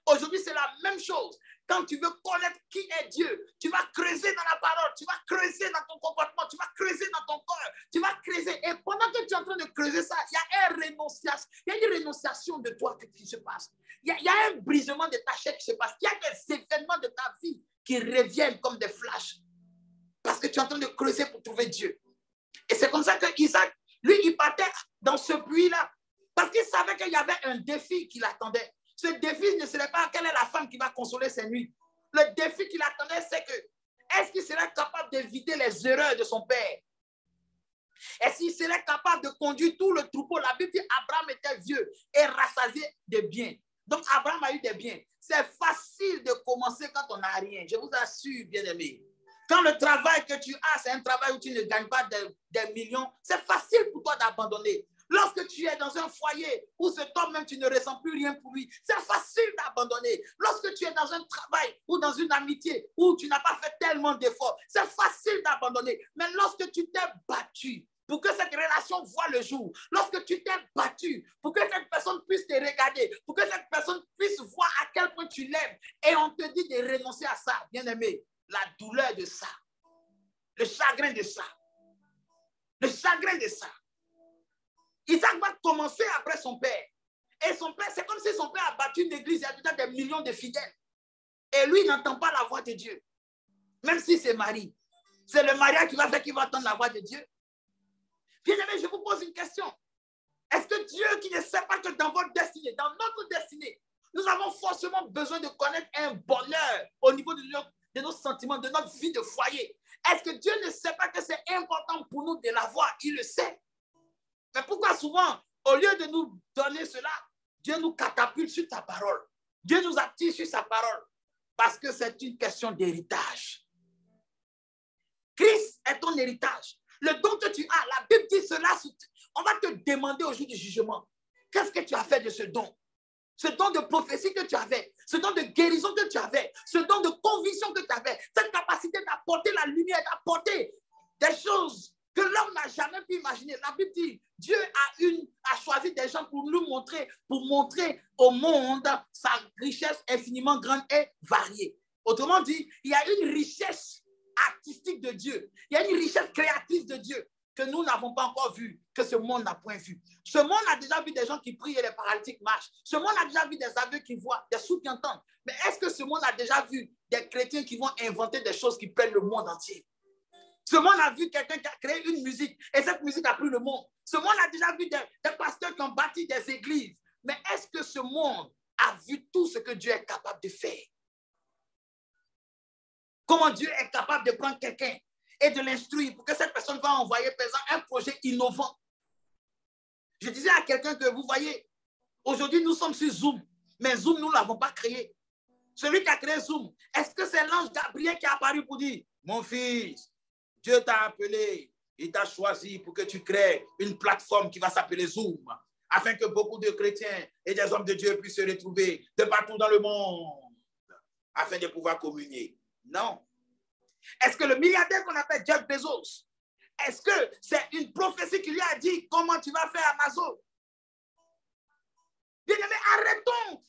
Speaker 1: Aujourd'hui, c'est la même chose. Quand tu veux connaître qui est Dieu, tu vas creuser dans la parole, tu vas creuser dans ton comportement, tu vas creuser dans ton corps, tu vas creuser. Et pendant que tu es en train de creuser ça, il y a une rénonciation de toi qui se passe. Il y a un brisement de ta chair qui se passe. Il y a des événements de ta vie qui reviennent comme des flashs. Parce que tu es en train de creuser pour trouver Dieu. Et c'est comme ça que Isaac, lui, il partait dans ce puits-là. Parce qu'il savait qu'il y avait un défi qui l'attendait. Ce défi ne serait pas quelle est la femme qui va consoler ses nuits. Le défi qui l'attendait, c'est que est-ce qu'il serait capable d'éviter les erreurs de son père? Est-ce qu'il serait capable de conduire tout le troupeau? La Bible dit Abraham était vieux et rassasié de biens. Donc Abraham a eu des biens. C'est facile de commencer quand on n'a rien. Je vous assure, bien-aimés. Quand le travail que tu as, c'est un travail où tu ne gagnes pas des millions, c'est facile pour toi d'abandonner. Lorsque tu es dans un foyer où cet homme même, tu ne ressens plus rien pour lui, c'est facile d'abandonner. Lorsque tu es dans un travail ou dans une amitié où tu n'as pas fait tellement d'efforts, c'est facile d'abandonner. Mais lorsque tu t'es battu pour que cette relation voie le jour, lorsque tu t'es battu pour que cette personne puisse te regarder, pour que cette personne puisse voir à quel point tu l'aimes, et on te dit de renoncer à ça, bien-aimé, la douleur de ça, le chagrin de ça, Isaac va commencer après son père. Et son père, c'est comme si son père a battu une église, il y a déjà des millions de fidèles. Et lui, il n'entend pas la voix de Dieu. Même si c'est Marie. C'est le mariage qui va faire qu'il va entendre la voix de Dieu. Bien-aimé, je vous pose une question. Est-ce que Dieu qui ne sait pas que dans votre destinée, dans notre destinée, nous avons forcément besoin de connaître un bonheur au niveau de nos sentiments, de notre vie de foyer? Est-ce que Dieu ne sait pas que c'est important pour nous de l'avoir? Il le sait. Mais pourquoi souvent, au lieu de nous donner cela, Dieu nous catapulte sur ta parole. Dieu nous attire sur sa parole. Parce que c'est une question d'héritage. Christ est ton héritage. Le don que tu as, la Bible dit cela, on va te demander au jour du jugement. Qu'est-ce que tu as fait de ce don? Ce don de prophétie que tu avais, ce don de guérison que tu avais, ce don de conviction que tu avais, cette capacité d'apporter la lumière, d'apporter des choses que l'homme n'a jamais pu imaginer. La Bible dit, Dieu a choisi des gens pour montrer au monde sa richesse infiniment grande et variée. Autrement dit, il y a une richesse artistique de Dieu. Il y a une richesse créatrice de Dieu que nous n'avons pas encore vu, que ce monde n'a point vu. Ce monde a déjà vu des gens qui prient et les paralytiques marchent. Ce monde a déjà vu des aveugles qui voient, des sourds qui entendent. Mais est-ce que ce monde a déjà vu des chrétiens qui vont inventer des choses qui prennent le monde entier? Ce monde a vu quelqu'un qui a créé une musique et cette musique a pris le monde. Ce monde a déjà vu des pasteurs qui ont bâti des églises. Mais est-ce que ce monde a vu tout ce que Dieu est capable de faire? Comment Dieu est capable de prendre quelqu'un et de l'instruire pour que cette personne va envoyer, par exemple, un projet innovant. Je disais à quelqu'un que vous voyez, aujourd'hui nous sommes sur Zoom, mais Zoom nous ne l'avons pas créé. Celui qui a créé Zoom, est-ce que c'est l'ange Gabriel qui est apparu pour dire, mon fils, Dieu t'a appelé, il t'a choisi pour que tu crées une plateforme qui va s'appeler Zoom, afin que beaucoup de chrétiens et des hommes de Dieu puissent se retrouver de partout dans le monde, afin de pouvoir communier? Non. Est-ce que le milliardaire qu'on appelle Jeff Bezos, est-ce que c'est une prophétie qui lui a dit comment tu vas faire Amazon? Bien aimé, arrêtons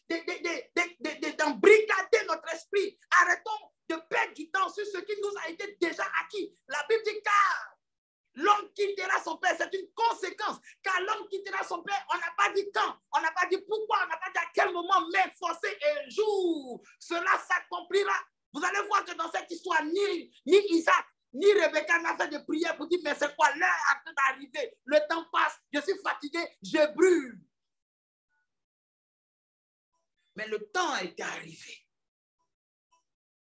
Speaker 1: d'embrigader notre esprit. Arrêtons de perdre du temps sur ce qui nous a été déjà acquis. La Bible dit car l'homme quittera son père. C'est une conséquence. Car l'homme quittera son père. On n'a pas dit quand. On n'a pas dit pourquoi. On n'a pas dit à quel moment. Mais forcé un jour, cela s'accomplira. Vous allez voir que dans cette histoire, ni Isaac, ni Rebecca n'a fait de prière pour dire, mais c'est quoi, l'heure est en train d'arriver. Le temps passe, je suis fatigué, je brûle. Mais le temps était arrivé.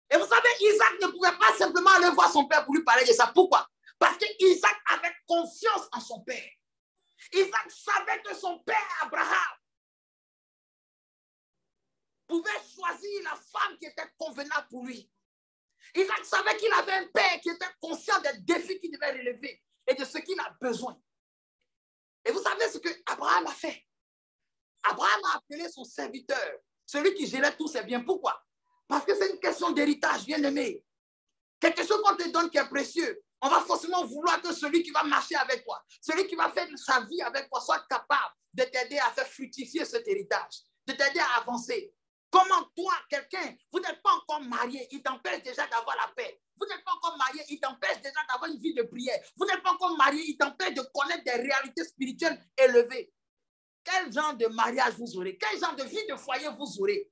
Speaker 1: Et vous savez, Isaac ne pouvait pas simplement aller voir son père pour lui parler de ça. Pourquoi? Parce que Isaac avait confiance en son père. Isaac savait que son père Abraham pouvait choisir la femme qui était convenable pour lui. Isaac savait qu'il avait un père qui était conscient des défis qu'il devait relever et de ce qu'il a besoin. Et vous savez ce que Abraham a fait? Abraham a appelé son serviteur, celui qui gérait tous ses biens. Pourquoi? Parce que c'est une question d'héritage, bien aimé. Quelque chose qu'on te donne qui est précieux, on va forcément vouloir que celui qui va marcher avec toi, celui qui va faire sa vie avec toi, soit capable de t'aider à faire fructifier cet héritage, de t'aider à avancer. Comment toi, quelqu'un, vous n'êtes pas encore marié, il t'empêche déjà d'avoir la paix. Vous n'êtes pas encore marié, il t'empêche déjà d'avoir une vie de prière. Vous n'êtes pas encore marié, il t'empêche de connaître des réalités spirituelles élevées. Quel genre de mariage vous aurez? Quel genre de vie de foyer vous aurez?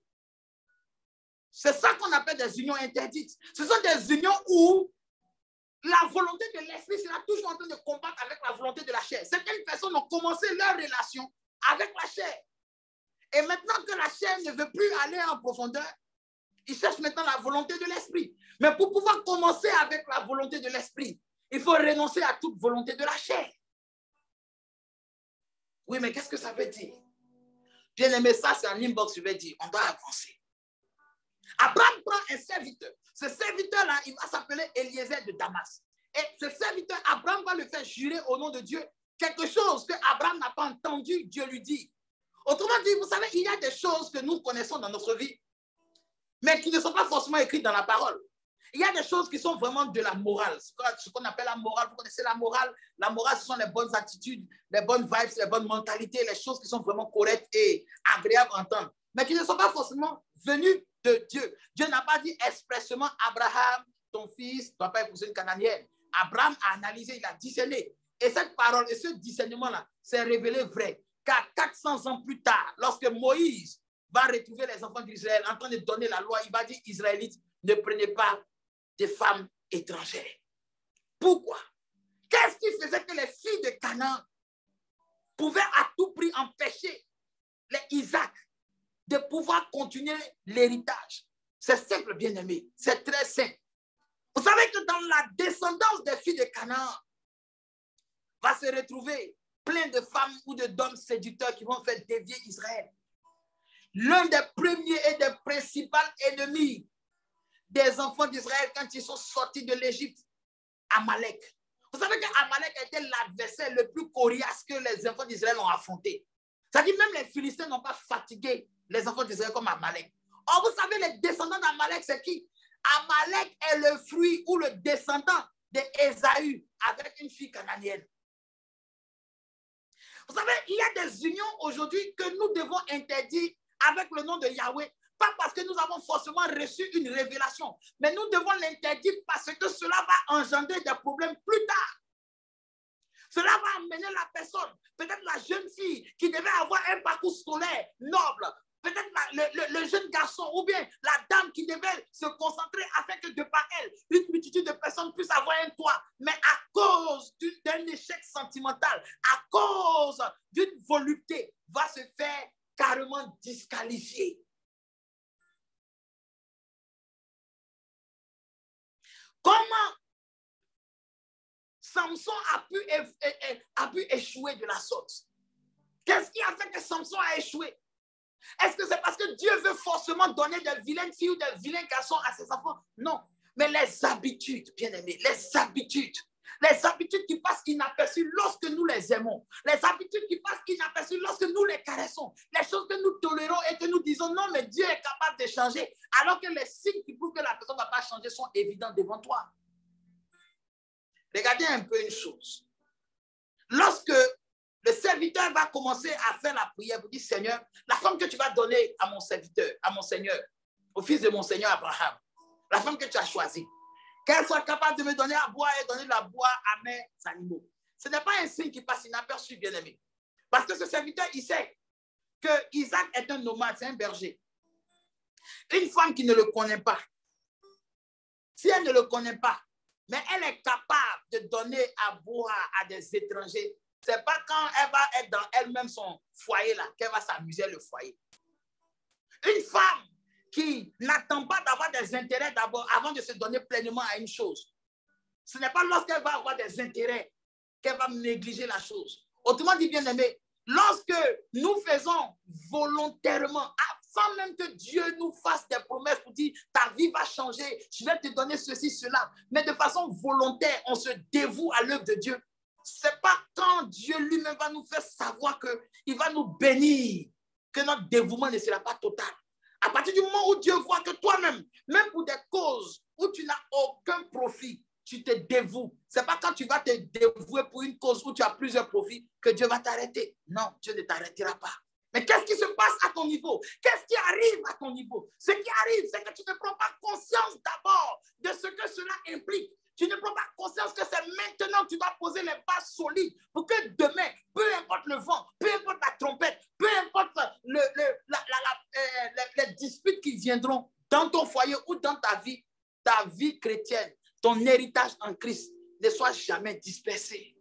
Speaker 1: C'est ça qu'on appelle des unions interdites. Ce sont des unions où la volonté de l'esprit sera toujours en train de combattre avec la volonté de la chair. Certaines personnes ont commencé leur relation avec la chair. Et maintenant que la chair ne veut plus aller en profondeur, ils cherchent maintenant la volonté de l'esprit. Mais pour pouvoir commencer avec la volonté de l'esprit, il faut renoncer à toute volonté de la chair. Oui, mais qu'est-ce que ça veut dire? Bien aimé, ça c'est en inbox, je vais dire, on doit avancer. Abraham prend un serviteur. Ce serviteur-là, il va s'appeler Eliezer de Damas. Et ce serviteur, Abraham va le faire jurer au nom de Dieu quelque chose que Abraham n'a pas entendu Dieu lui dire. Autrement dit, vous savez, il y a des choses que nous connaissons dans notre vie, mais qui ne sont pas forcément écrites dans la parole. Il y a des choses qui sont vraiment de la morale. Ce qu'on appelle la morale, vous connaissez la morale? La morale, ce sont les bonnes attitudes, les bonnes vibes, les bonnes mentalités, les choses qui sont vraiment correctes et agréables à entendre, mais qui ne sont pas forcément venues de Dieu. Dieu n'a pas dit expressément, Abraham, ton fils ne doit pas épouser une Cananéenne. Abraham a analysé, il a discerné. Et cette parole et ce discernement-là s'est révélé vrai. Car 400 ans plus tard, lorsque Moïse va retrouver les enfants d'Israël en train de donner la loi, il va dire, Israélites, ne prenez pas des femmes étrangères. Pourquoi? Qu'est-ce qui faisait que les filles de Canaan pouvaient à tout prix empêcher les Isaac de pouvoir continuer l'héritage? C'est simple, bien-aimé. C'est très simple. Vous savez que dans la descendance des filles de Canaan va se retrouver plein de femmes ou d'hommes séducteurs qui vont faire dévier Israël. L'un des premiers et des principaux ennemis des enfants d'Israël quand ils sont sortis de l'Égypte, Amalek. Vous savez qu'Amalek était l'adversaire le plus coriace que les enfants d'Israël ont affronté. C'est-à-dire même les Philistins n'ont pas fatigué les enfants d'Israël comme Amalek. Or, vous savez, les descendants d'Amalek, c'est qui? Amalek est le fruit ou le descendant d'Ésaü avec une fille cananéenne. Vous savez, il y a des unions aujourd'hui que nous devons interdire avec le nom de Yahweh. Pas parce que nous avons forcément reçu une révélation, mais nous devons l'interdire parce que cela va engendrer des problèmes plus tard. Cela va amener la personne, peut-être la jeune fille qui devait avoir un parcours scolaire noble, peut-être le jeune garçon ou bien la dame qui devait se concentrer afin que de par elle, une multitude de personnes puissent avoir un toit. Mais à cause d'un échec sentimental, à cause d'une volupté, va se faire carrément disqualifier. Comment Samson a pu échouer de la sorte? Qu'est-ce qui a fait que Samson a échoué? Est-ce que c'est parce que Dieu veut forcément donner de vilaines filles ou de vilains garçons à ses enfants? Non. Mais les habitudes, bien aimés, les habitudes qui passent inaperçues lorsque nous les aimons, les habitudes qui passent inaperçues lorsque nous les caressons, les choses que nous tolérons et que nous disons non, mais Dieu est capable de changer, alors que les signes qui prouvent que la personne ne va pas changer sont évidents devant toi. Regardez un peu une chose. Lorsque le serviteur va commencer à faire la prière, vous dites, Seigneur, la femme que tu vas donner à mon serviteur, à mon Seigneur, au fils de mon Seigneur Abraham, la femme que tu as choisie, qu'elle soit capable de me donner à boire et donner de la boire à mes animaux. Ce n'est pas un signe qui passe inaperçu, bien aimé. Parce que ce serviteur, il sait que Isaac est un nomade, c'est un berger. Une femme qui ne le connaît pas, si elle ne le connaît pas, mais elle est capable de donner à boire à des étrangers, ce n'est pas quand elle va être dans elle-même son foyer là qu'elle va s'amuser le foyer. Une femme qui n'attend pas d'avoir des intérêts d'abord avant de se donner pleinement à une chose. Ce n'est pas lorsqu'elle va avoir des intérêts qu'elle va négliger la chose. Autrement dit, bien aimé, lorsque nous faisons volontairement, sans même que Dieu nous fasse des promesses pour dire ta vie va changer, je vais te donner ceci, cela, mais de façon volontaire, on se dévoue à l'œuvre de Dieu. Ce n'est pas quand Dieu lui-même va nous faire savoir qu'il va nous bénir que notre dévouement ne sera pas total. À partir du moment où Dieu voit que toi-même, même pour des causes où tu n'as aucun profit, tu te dévoues. Ce n'est pas quand tu vas te dévouer pour une cause où tu as plusieurs profits que Dieu va t'arrêter. Non, Dieu ne t'arrêtera pas. Mais qu'est-ce qui se passe à ton niveau? Qu'est-ce qui arrive à ton niveau? Ce qui arrive, c'est que tu ne prends pas conscience d'abord de ce que cela implique. Tu ne prends pas conscience que c'est maintenant que tu dois poser les bases solides pour que demain, peu importe le vent, peu importe la trompette, peu importe les disputes qui viendront dans ton foyer ou dans ta vie chrétienne, ton héritage en Christ ne soit jamais dispersé.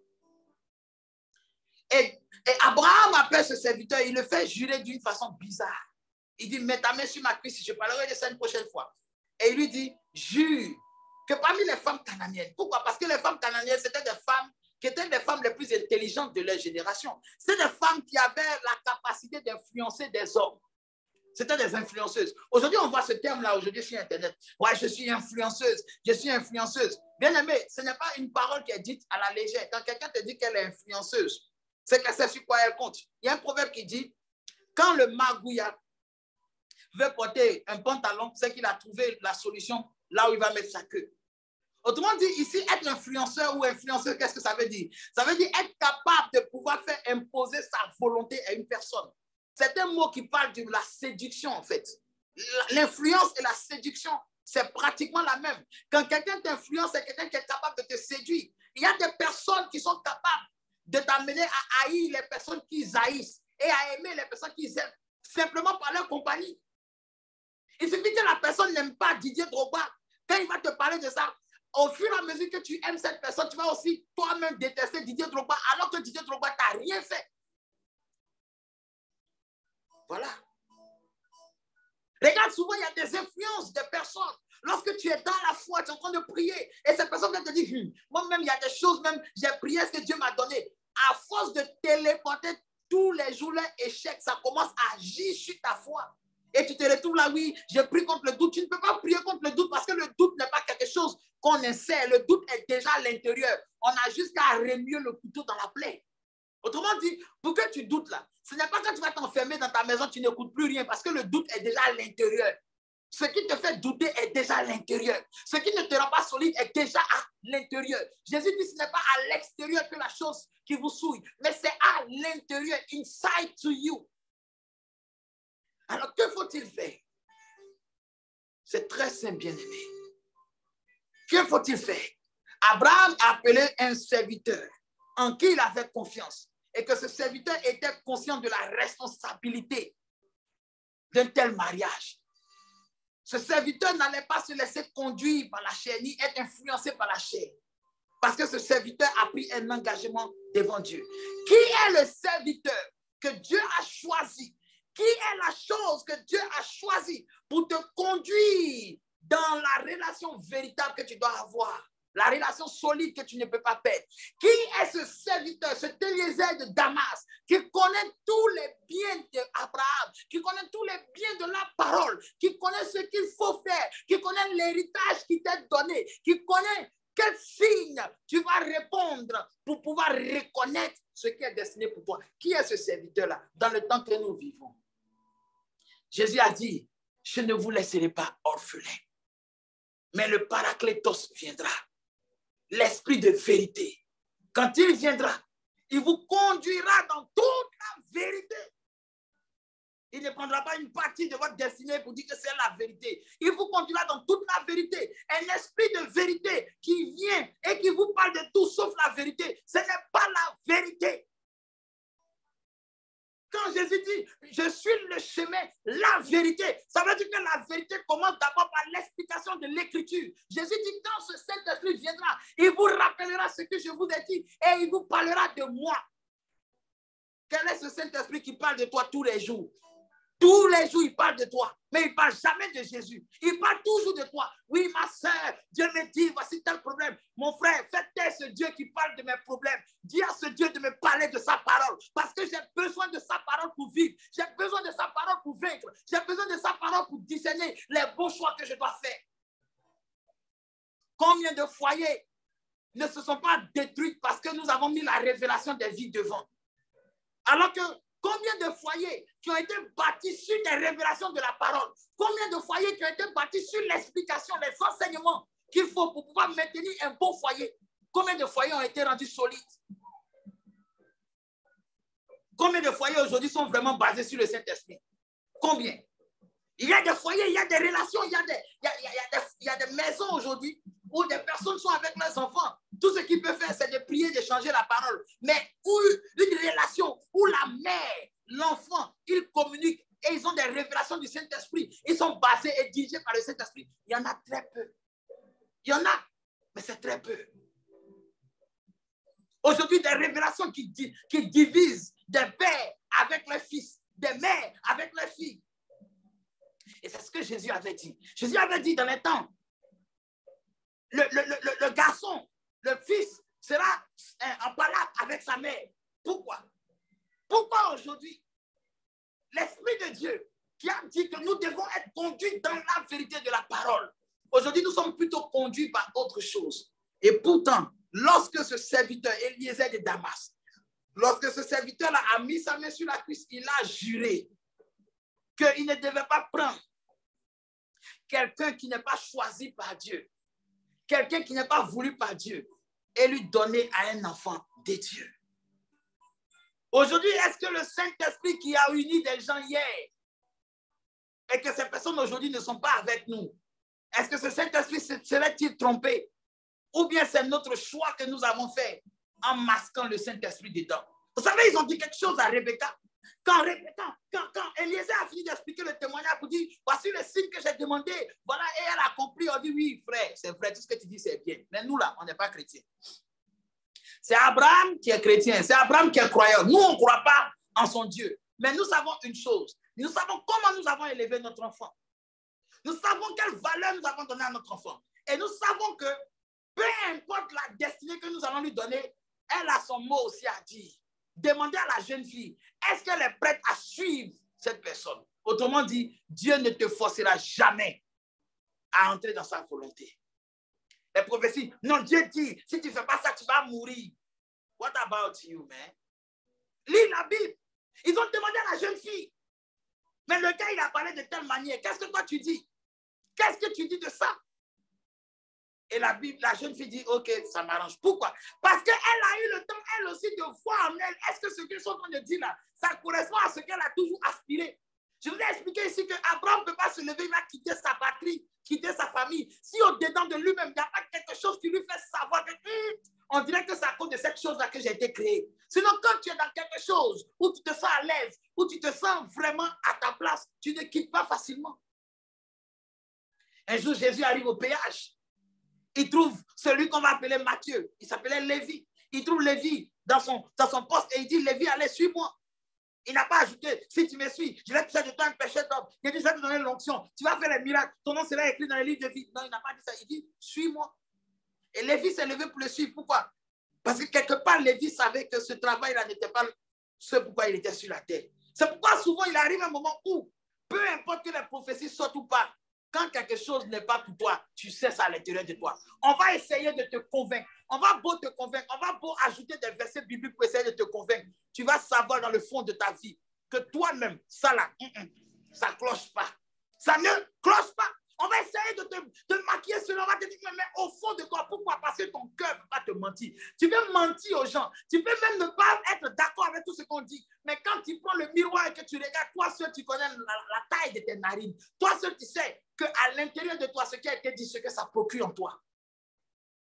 Speaker 1: Et Abraham appelle ce serviteur, il le fait jurer d'une façon bizarre. Il dit, mets ta main sur ma cuisse, je parlerai de ça une prochaine fois. Et il lui dit, jure que parmi les femmes cananéennes, pourquoi? Parce que les femmes cananéennes, c'était des femmes qui étaient les femmes les plus intelligentes de leur génération. C'était des femmes qui avaient la capacité d'influencer des hommes. C'était des influenceuses. Aujourd'hui, on voit ce terme-là aujourd'hui sur Internet. Ouais, je suis influenceuse, je suis influenceuse. Bien aimé, ce n'est pas une parole qui est dite à la légère. Quand quelqu'un te dit qu'elle est influenceuse, c'est qu'elle sait sur quoi elle compte. Il y a un proverbe qui dit, quand le magouilla veut porter un pantalon, c'est qu'il a trouvé la solution là où il va mettre sa queue. Autrement dit, ici, être influenceur ou influenceur, qu'est-ce que ça veut dire? Ça veut dire être capable de pouvoir faire imposer sa volonté à une personne. C'est un mot qui parle de la séduction, en fait. L'influence et la séduction, c'est pratiquement la même. Quand quelqu'un t'influence, c'est quelqu'un qui est capable de te séduire. Il y a des personnes qui sont capables de t'amener à haïr les personnes qui haïssent et à aimer les personnes qui aiment, simplement par leur compagnie. Il suffit que la personne n'aime pas Didier Drogba. Quand il va te parler de ça, au fur et à mesure que tu aimes cette personne, tu vas aussi toi-même détester Didier Drogba, alors que Didier Drogba ne t'a rien fait. Voilà. Regarde, souvent, il y a des influences de personnes. Lorsque tu es dans la foi, tu es en train de prier, et cette personne vient te dire, moi-même, il y a des choses, même, j'ai prié ce que Dieu m'a donné. À force de téléporter tous les jours les échecs, ça commence à agir sur ta foi. Et tu te retrouves là, oui, j'ai prié contre le doute. Tu ne peux pas prier contre le doute parce que le doute n'est pas quelque chose qu'on essaie. Le doute est déjà à l'intérieur. On a juste qu'à remuer le couteau dans la plaie. Autrement dit, pour que tu doutes là, ce n'est pas quand tu vas t'enfermer dans ta maison, tu n'écoutes plus rien parce que le doute est déjà à l'intérieur. Ce qui te fait douter est déjà à l'intérieur. Ce qui ne te rend pas solide est déjà à l'intérieur. Jésus dit, ce n'est pas à l'extérieur que la chose qui vous souille, mais c'est à l'intérieur, inside to you. Alors, que faut-il faire? C'est très simple, bien-aimé. Que faut-il faire? Abraham a appelé un serviteur. en qui il avait confiance et que ce serviteur était conscient de la responsabilité d'un tel mariage. Ce serviteur n'allait pas se laisser conduire par la chair ni être influencé par la chair. Parce que ce serviteur a pris un engagement devant Dieu. Qui est le serviteur que Dieu a choisi? Qui est la chose que Dieu a choisi pour te conduire dans la relation véritable que tu dois avoir? La relation solide que tu ne peux pas perdre. Qui est ce serviteur, ce Eliezer de Damas, qui connaît tous les biens d'Abraham, qui connaît tous les biens de la parole, qui connaît ce qu'il faut faire, qui connaît l'héritage qui t'est donné, qui connaît quel signe tu vas répondre pour pouvoir reconnaître ce qui est destiné pour toi? Qui est ce serviteur-là dans le temps que nous vivons? Jésus a dit, je ne vous laisserai pas orphelins, mais le Paraclétos viendra. L'esprit de vérité. Quand il viendra, il vous conduira dans toute la vérité. Il ne prendra pas une partie de votre destinée pour dire que c'est la vérité. Il vous conduira dans toute la vérité. Un esprit de vérité qui vient et qui vous parle de tout sauf la vérité. Ce n'est pas la vérité. Quand Jésus dit, je suis le chemin, la vérité, ça veut dire que la vérité commence d'abord par l'explication de l'écriture. Jésus dit, quand ce Saint-Esprit viendra, il vous rappellera ce que je vous ai dit et il vous parlera de moi. Quel est ce Saint-Esprit qui parle de toi tous les jours? Tous les jours, il parle de toi, mais il ne parle jamais de Jésus. Il parle toujours de toi. Oui, ma soeur, Dieu me dit, voici tel problème. Mon frère, faites taire ce Dieu qui parle de mes problèmes. Dis à ce Dieu de me parler de sa parole, parce que j'ai besoin de sa parole pour vivre. J'ai besoin de sa parole pour vaincre. J'ai besoin de sa parole pour discerner les bons choix que je dois faire. Combien de foyers ne se sont pas détruits parce que nous avons mis la révélation des vies devant? Alors que combien de foyers qui ont été bâtis sur des révélations de la parole? Combien de foyers qui ont été bâtis sur l'explication, les enseignements qu'il faut pour pouvoir maintenir un bon foyer? Combien de foyers ont été rendus solides? Combien de foyers aujourd'hui sont vraiment basés sur le Saint-Esprit? Combien? Il y a des foyers, il y a des relations, il y a des maisons aujourd'hui où des personnes sont avec leurs enfants. Tout ce qu'ils peuvent faire, c'est de prier, de changer la parole. Mais où une relation où la mère, l'enfant, ils communiquent et ils ont des révélations du Saint-Esprit. Ils sont basés et dirigés par le Saint-Esprit. Il y en a très peu. Il y en a, mais c'est très peu. Aujourd'hui, des révélations qui divisent des pères avec leurs fils, des mères avec leurs filles. Et c'est ce que Jésus avait dit. Jésus avait dit dans les temps, le garçon, le fils sera en palabre avec sa mère. Pourquoi? Pourquoi aujourd'hui, l'Esprit de Dieu qui a dit que nous devons être conduits dans la vérité de la parole, aujourd'hui nous sommes plutôt conduits par autre chose. Et pourtant, lorsque ce serviteur, Eliezer de Damas, lorsque ce serviteur-là a mis sa main sur la cuisse, il a juré qu'il ne devait pas prendre quelqu'un qui n'est pas choisi par Dieu, quelqu'un qui n'est pas voulu par Dieu, et lui donner à un enfant de Dieu. Aujourd'hui, est-ce que le Saint-Esprit qui a uni des gens hier et que ces personnes aujourd'hui ne sont pas avec nous, est-ce que ce Saint-Esprit serait-il trompé? Ou bien c'est notre choix que nous avons fait en masquant le Saint-Esprit dedans? Vous savez, ils ont dit quelque chose à Rebecca. Quand Eliezer a fini d'expliquer le témoignage pour dire, voici le signe que j'ai demandé, voilà, et elle a compris, on dit, oui, frère, c'est vrai, tout ce que tu dis, c'est bien. Mais nous, là, on n'est pas chrétiens. C'est Abraham qui est chrétien, c'est Abraham qui est croyant. Nous, on ne croit pas en son Dieu. Mais nous savons une chose, nous savons comment nous avons élevé notre enfant. Nous savons quelle valeur nous avons donnée à notre enfant. Et nous savons que peu importe la destinée que nous allons lui donner, elle a son mot aussi à dire. Demandez à la jeune fille, est-ce qu'elle est prête à suivre cette personne? Autrement dit, Dieu ne te forcera jamais à entrer dans sa volonté. Les prophéties, non, Dieu dit, si tu ne fais pas ça, tu vas mourir. What about you, man? Lis la Bible. Ils ont demandé à la jeune fille. Mais le gars, il a parlé de telle manière. Qu'est-ce que toi tu dis? Qu'est-ce que tu dis de ça? Et la jeune fille dit, ok, ça m'arrange. Pourquoi? Parce qu'elle a eu le temps, elle aussi, de voir en elle, est-ce que ce qu'ils sont en train de dire là, ça correspond à ce qu'elle a toujours aspiré. Je vous ai expliqué ici qu'Abraham ne peut pas se lever, il va quitter sa patrie, quitter sa famille. Si au-dedans de lui-même, il n'y a pas quelque chose qui lui fait savoir que on dirait que c'est à cause de cette chose-là que j'ai été créé. Sinon, quand tu es dans quelque chose où tu te sens à l'aise, où tu te sens vraiment à ta place, tu ne quittes pas facilement. Un jour, Jésus arrive au péage. Il trouve celui qu'on va appeler Matthieu. Il s'appelait Lévi. Il trouve Lévi dans son poste et il dit, Lévi, allez, suis-moi. Il n'a pas ajouté, si tu me suis, je vais te faire de toi un péché d'homme. Il a dit, je vais te donner l'onction. Tu vas faire les miracles. Ton nom sera écrit dans le livre de vie. Non, il n'a pas dit ça. Il dit, suis-moi. Et Lévi s'est levé pour le suivre. Pourquoi? Parce que quelque part, Lévi savait que ce travail-là n'était pas ce pourquoi il était sur la terre. C'est pourquoi souvent, il arrive un moment où, peu importe que les prophéties sortent ou pas, quand quelque chose n'est pas pour toi, tu sais ça à l'intérieur de toi. On va essayer de te convaincre. On va beau te convaincre. On va beau ajouter des versets bibliques pour essayer de te convaincre. Tu vas savoir dans le fond de ta vie que toi-même, ça là, ça ne cloche pas. Ça ne cloche pas. On va essayer de te maquiller cela. On va te dire, mais au fond de toi, pourquoi? Parce que ton cœur ne peut pas te mentir. Tu peux mentir aux gens. Tu peux même ne pas être d'accord avec tout ce qu'on dit. Mais quand tu prends le miroir et que tu regardes, toi seul, tu connais la taille de tes narines. Toi seul, tu sais qu'à l'intérieur de toi, ce qui a été dit, ce que ça procure en toi.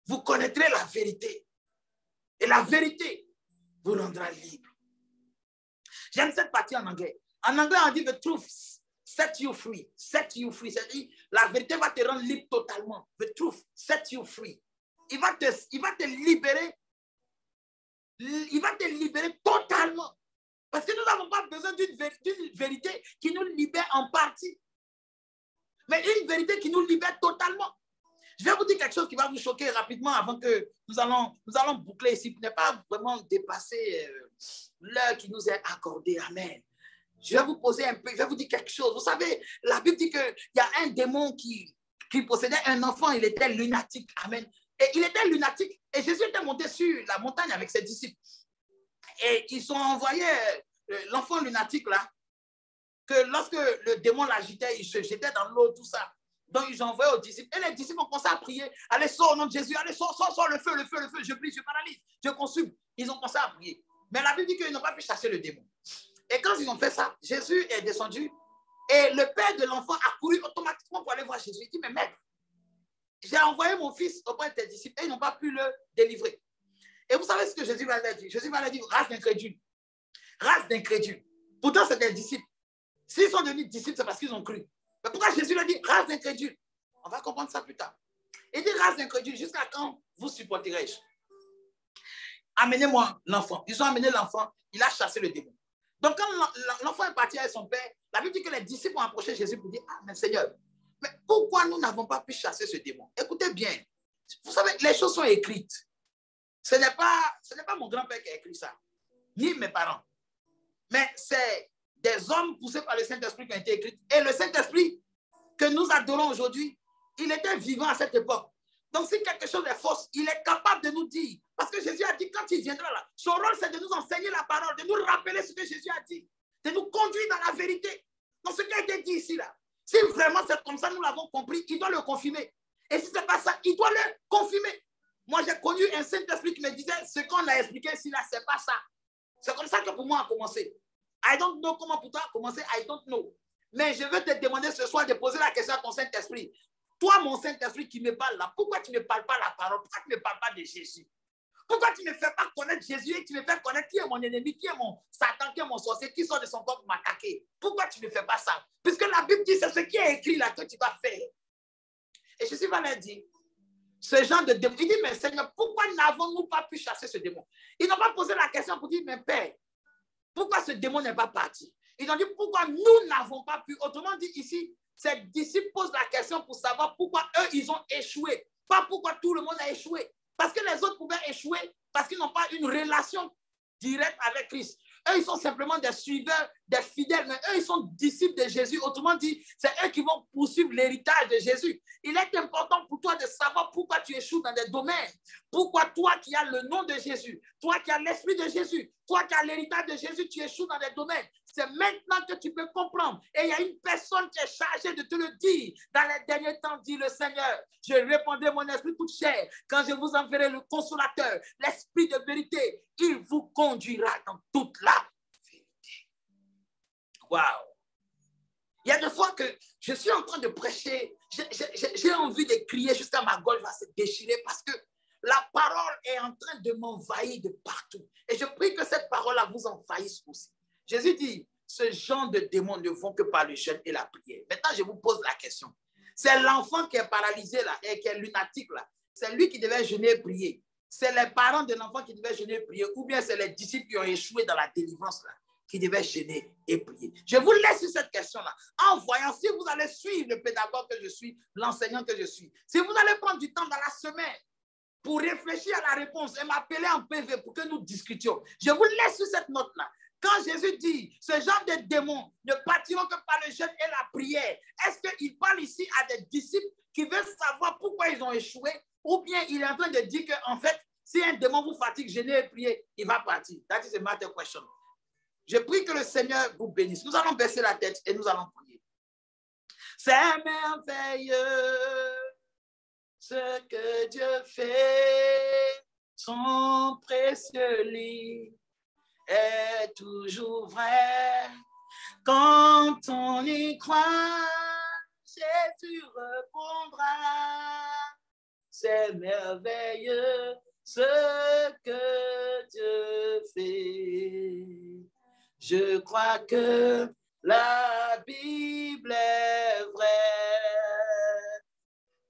Speaker 1: Vous connaîtrez la vérité. Et la vérité vous rendra libre. J'aime cette partie en anglais. En anglais, on dit the truth set you free. Set you free. C'est-à-dire, la vérité va te rendre libre totalement. The truth set you free. Il va te libérer. Il va te libérer totalement. Parce que nous n'avons pas besoin d'une vérité qui nous libère en partie. Mais une vérité qui nous libère totalement. Je vais vous dire quelque chose qui va vous choquer rapidement avant que nous allons boucler ici pour ne pas vraiment dépasser l'heure qui nous est accordée. Amen. Je vais vous poser un peu, je vais vous dire quelque chose. Vous savez, la Bible dit qu'il y a un démon qui possédait un enfant, il était lunatique. Amen. Et il était lunatique. Et Jésus était monté sur la montagne avec ses disciples. Et ils ont envoyé l'enfant lunatique là, que lorsque le démon l'agitait, il se jetait dans l'eau, tout ça. Donc, ils ont envoyé aux disciples. Et les disciples ont commencé à prier. Allez, sors au nom de Jésus. Allez, sors le feu, le feu, le feu. Je prie, je paralyse, je consume. Ils ont commencé à prier. Mais la Bible dit qu'ils n'ont pas pu chasser le démon. Et quand ils ont fait ça, Jésus est descendu. Et le père de l'enfant a couru automatiquement pour aller voir Jésus. Il dit, mais maître, j'ai envoyé mon fils auprès de tes disciples et ils n'ont pas pu le délivrer. Et vous savez ce que Jésus va leur dire? Jésus va leur dire, race d'incrédules. Race d'incrédules. Pourtant, c'est des disciples. S'ils sont devenus disciples, c'est parce qu'ils ont cru. Mais pourquoi Jésus leur dit, race d'incrédules? On va comprendre ça plus tard. Il dit, race d'incrédules, jusqu'à quand vous supporterai-je? Amenez-moi l'enfant. Ils ont amené l'enfant, il a chassé le démon. Donc, quand l'enfant est parti avec son père, la Bible dit que les disciples ont approché Jésus pour dire, ah, mais Seigneur, mais pourquoi nous n'avons pas pu chasser ce démon? Écoutez bien, vous savez, les choses sont écrites. Ce n'est pas mon grand-père qui a écrit ça, ni mes parents. Mais c'est des hommes poussés par le Saint-Esprit qui ont été écrits. Et le Saint-Esprit que nous adorons aujourd'hui, il était vivant à cette époque. Donc, si quelque chose est fausse, il est capable de nous dire. Parce que Jésus a dit, quand il viendra là, son rôle, c'est de nous enseigner la parole, de nous rappeler ce que Jésus a dit, de nous conduire dans la vérité. Donc, ce qui a été dit ici, là, si vraiment c'est comme ça, nous l'avons compris, il doit le confirmer. Et si ce n'est pas ça, il doit le confirmer. Moi, j'ai connu un Saint-Esprit qui me disait, ce qu'on a expliqué ici, là, ce n'est pas ça. C'est comme ça que pour moi a commencé. I don't know comment pour toi a commencé, I don't know. Mais je veux te demander ce soir de poser la question à ton Saint-Esprit. Toi, mon Saint-Esprit qui me parle là, pourquoi tu ne me parles pas la parole? Pourquoi tu ne me parles pas de Jésus? Pourquoi tu ne me fais pas connaître Jésus et tu me fais connaître qui est mon ennemi, qui est mon Satan, qui est mon sorcier, qui sort de son corps pour m'attaquer? Pourquoi tu ne fais pas ça? Puisque la Bible dit, c'est ce qui est écrit là que tu vas faire. Et Jésus va leur dire, ce genre de démon, il dit, mais Seigneur, pourquoi n'avons-nous pas pu chasser ce démon? Ils n'ont pas posé la question pour dire, mais Père, pourquoi ce démon n'est pas parti? Ils ont dit, pourquoi nous n'avons pas pu? Autrement dit, ici, ces disciples posent la question pour savoir pourquoi eux, ils ont échoué. Pas pourquoi tout le monde a échoué. Parce que les autres pouvaient échouer parce qu'ils n'ont pas une relation directe avec Christ. Eux, ils sont simplement des suiveurs, des fidèles, mais eux, ils sont disciples de Jésus. Autrement dit, c'est eux qui vont poursuivre l'héritage de Jésus. Il est important pour toi de savoir pourquoi tu échoues dans des domaines. Pourquoi toi qui as le nom de Jésus, toi qui as l'esprit de Jésus, toi qui as l'héritage de Jésus, tu échoues dans des domaines. C'est maintenant que tu peux comprendre. Et il y a une personne qui est chargée de te le dire. Dans les derniers temps, dit le Seigneur, je répondrai mon esprit toute chair quand je vous enverrai le consolateur, l'esprit de vérité. Il vous conduira dans toute la vérité. Waouh! Il y a des fois que je suis en train de prêcher, j'ai envie de crier jusqu'à ma gorge va se déchirer parce que la parole est en train de m'envahir de partout. Et je prie que cette parole-là vous envahisse aussi. Jésus dit, ce genre de démons ne vont que par le jeûne et la prière. Maintenant, je vous pose la question. C'est l'enfant qui est paralysé là, et qui est lunatique là. C'est lui qui devait jeûner et prier. C'est les parents de l'enfant qui devaient jeûner et prier, ou bien c'est les disciples qui ont échoué dans la délivrance là, qui devaient jeûner et prier. Je vous laisse sur cette question-là. En voyant, si vous allez suivre le pédagogue que je suis, l'enseignant que je suis, si vous allez prendre du temps dans la semaine pour réfléchir à la réponse et m'appeler en PV pour que nous discutions, je vous laisse sur cette note-là. Quand Jésus dit, ce genre de démons ne partiront que par le jeûne et la prière, est-ce qu'il parle ici à des disciples qui veulent savoir pourquoi ils ont échoué, ou bien il est en train de dire qu'en fait, si un démon vous fatigue, jeûner et prier, il va partir. That is a matter question. Je prie que le Seigneur vous bénisse. Nous allons baisser la tête et nous allons prier. C'est merveilleux ce que Dieu fait, son précieux lit est toujours vrai. Quand on y croit, Jésus répondra. C'est merveilleux ce que Dieu fait. Je crois que la Bible est vraie.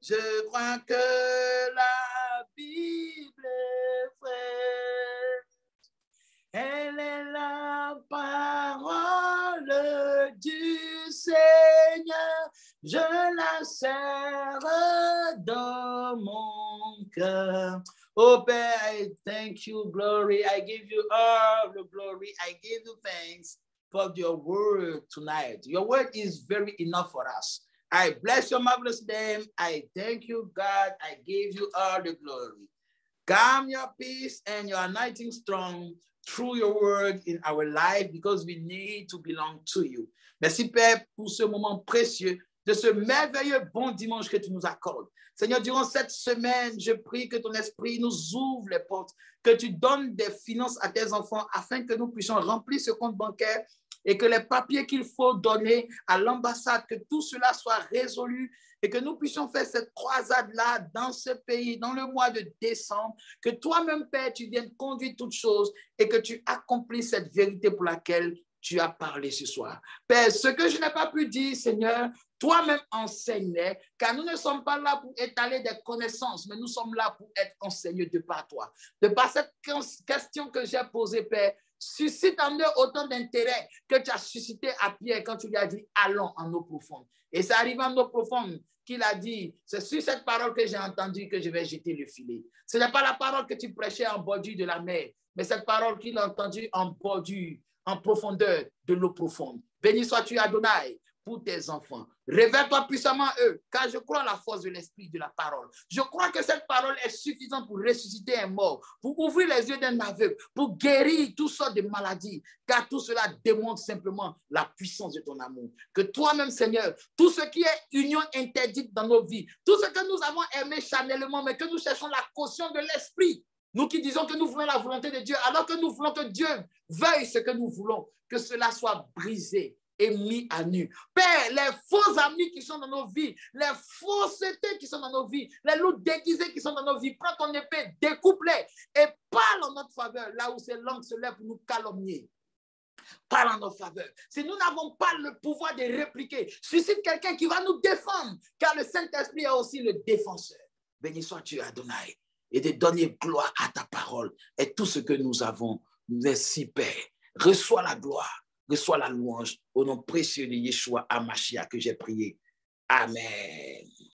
Speaker 1: Je crois que la Bible est vraie. Elle est la parole du Seigneur. Je la serre dans mon cœur. Oh Père, I thank you, glory. I give you all the glory. I give you thanks for your word tonight. Your word is very enough for us. I bless your marvelous name. I thank you, God. I give you all the glory. Calm your peace and your anointing strong through your word in our life because we need to belong to you. Merci, Père, pour ce moment précieux de ce merveilleux bon dimanche que tu nous accordes. Seigneur, durant cette semaine, je prie que ton esprit nous ouvre les portes, que tu donnes des finances à tes enfants afin que nous puissions remplir ce compte bancaire et que les papiers qu'il faut donner à l'ambassade, que tout cela soit résolu et que nous puissions faire cette croisade-là dans ce pays, dans le mois de décembre, que toi-même, Père, tu viennes conduire toutes choses et que tu accomplisses cette vérité pour laquelle tu as parlé ce soir. Père, ce que je n'ai pas pu dire, Seigneur, toi-même enseigne-les, car nous ne sommes pas là pour étaler des connaissances, mais nous sommes là pour être enseignés de par toi. De par cette question que j'ai posée, Père, suscite en eux autant d'intérêt que tu as suscité à Pierre quand tu lui as dit « allons en eau profonde ». Et c'est arrivé en eau profonde qu'il a dit « c'est sur cette parole que j'ai entendue que je vais jeter le filet ». Ce n'est pas la parole que tu prêchais en bordure de la mer, mais cette parole qu'il a entendue en bordure, en profondeur de l'eau profonde. Béni sois-tu, Adonai, pour tes enfants. Révèle-toi puissamment eux, car je crois à la force de l'esprit de la parole. Je crois que cette parole est suffisante pour ressusciter un mort, pour ouvrir les yeux d'un aveugle, pour guérir toutes sortes de maladies, car tout cela démontre simplement la puissance de ton amour. Que toi-même, Seigneur, tout ce qui est union interdite dans nos vies, tout ce que nous avons aimé charnellement, mais que nous cherchons la caution de l'esprit, nous qui disons que nous voulons la volonté de Dieu, alors que nous voulons que Dieu veuille ce que nous voulons, que cela soit brisé et mis à nu. Père, les faux amis qui sont dans nos vies, les faussetés qui sont dans nos vies, les loups déguisés qui sont dans nos vies, prends ton épée, découpe-les et parle en notre faveur, là où ces langues se lèvent pour nous calomnier. Parle en notre faveur. Si nous n'avons pas le pouvoir de répliquer, suscite quelqu'un qui va nous défendre, car le Saint-Esprit est aussi le défenseur. Béni sois-tu, Adonai, et de donner gloire à ta parole et tout ce que nous avons. Merci, Père. Reçois la gloire, reçois la louange au nom précieux de Yeshua HaMashiach que j'ai prié. Amen.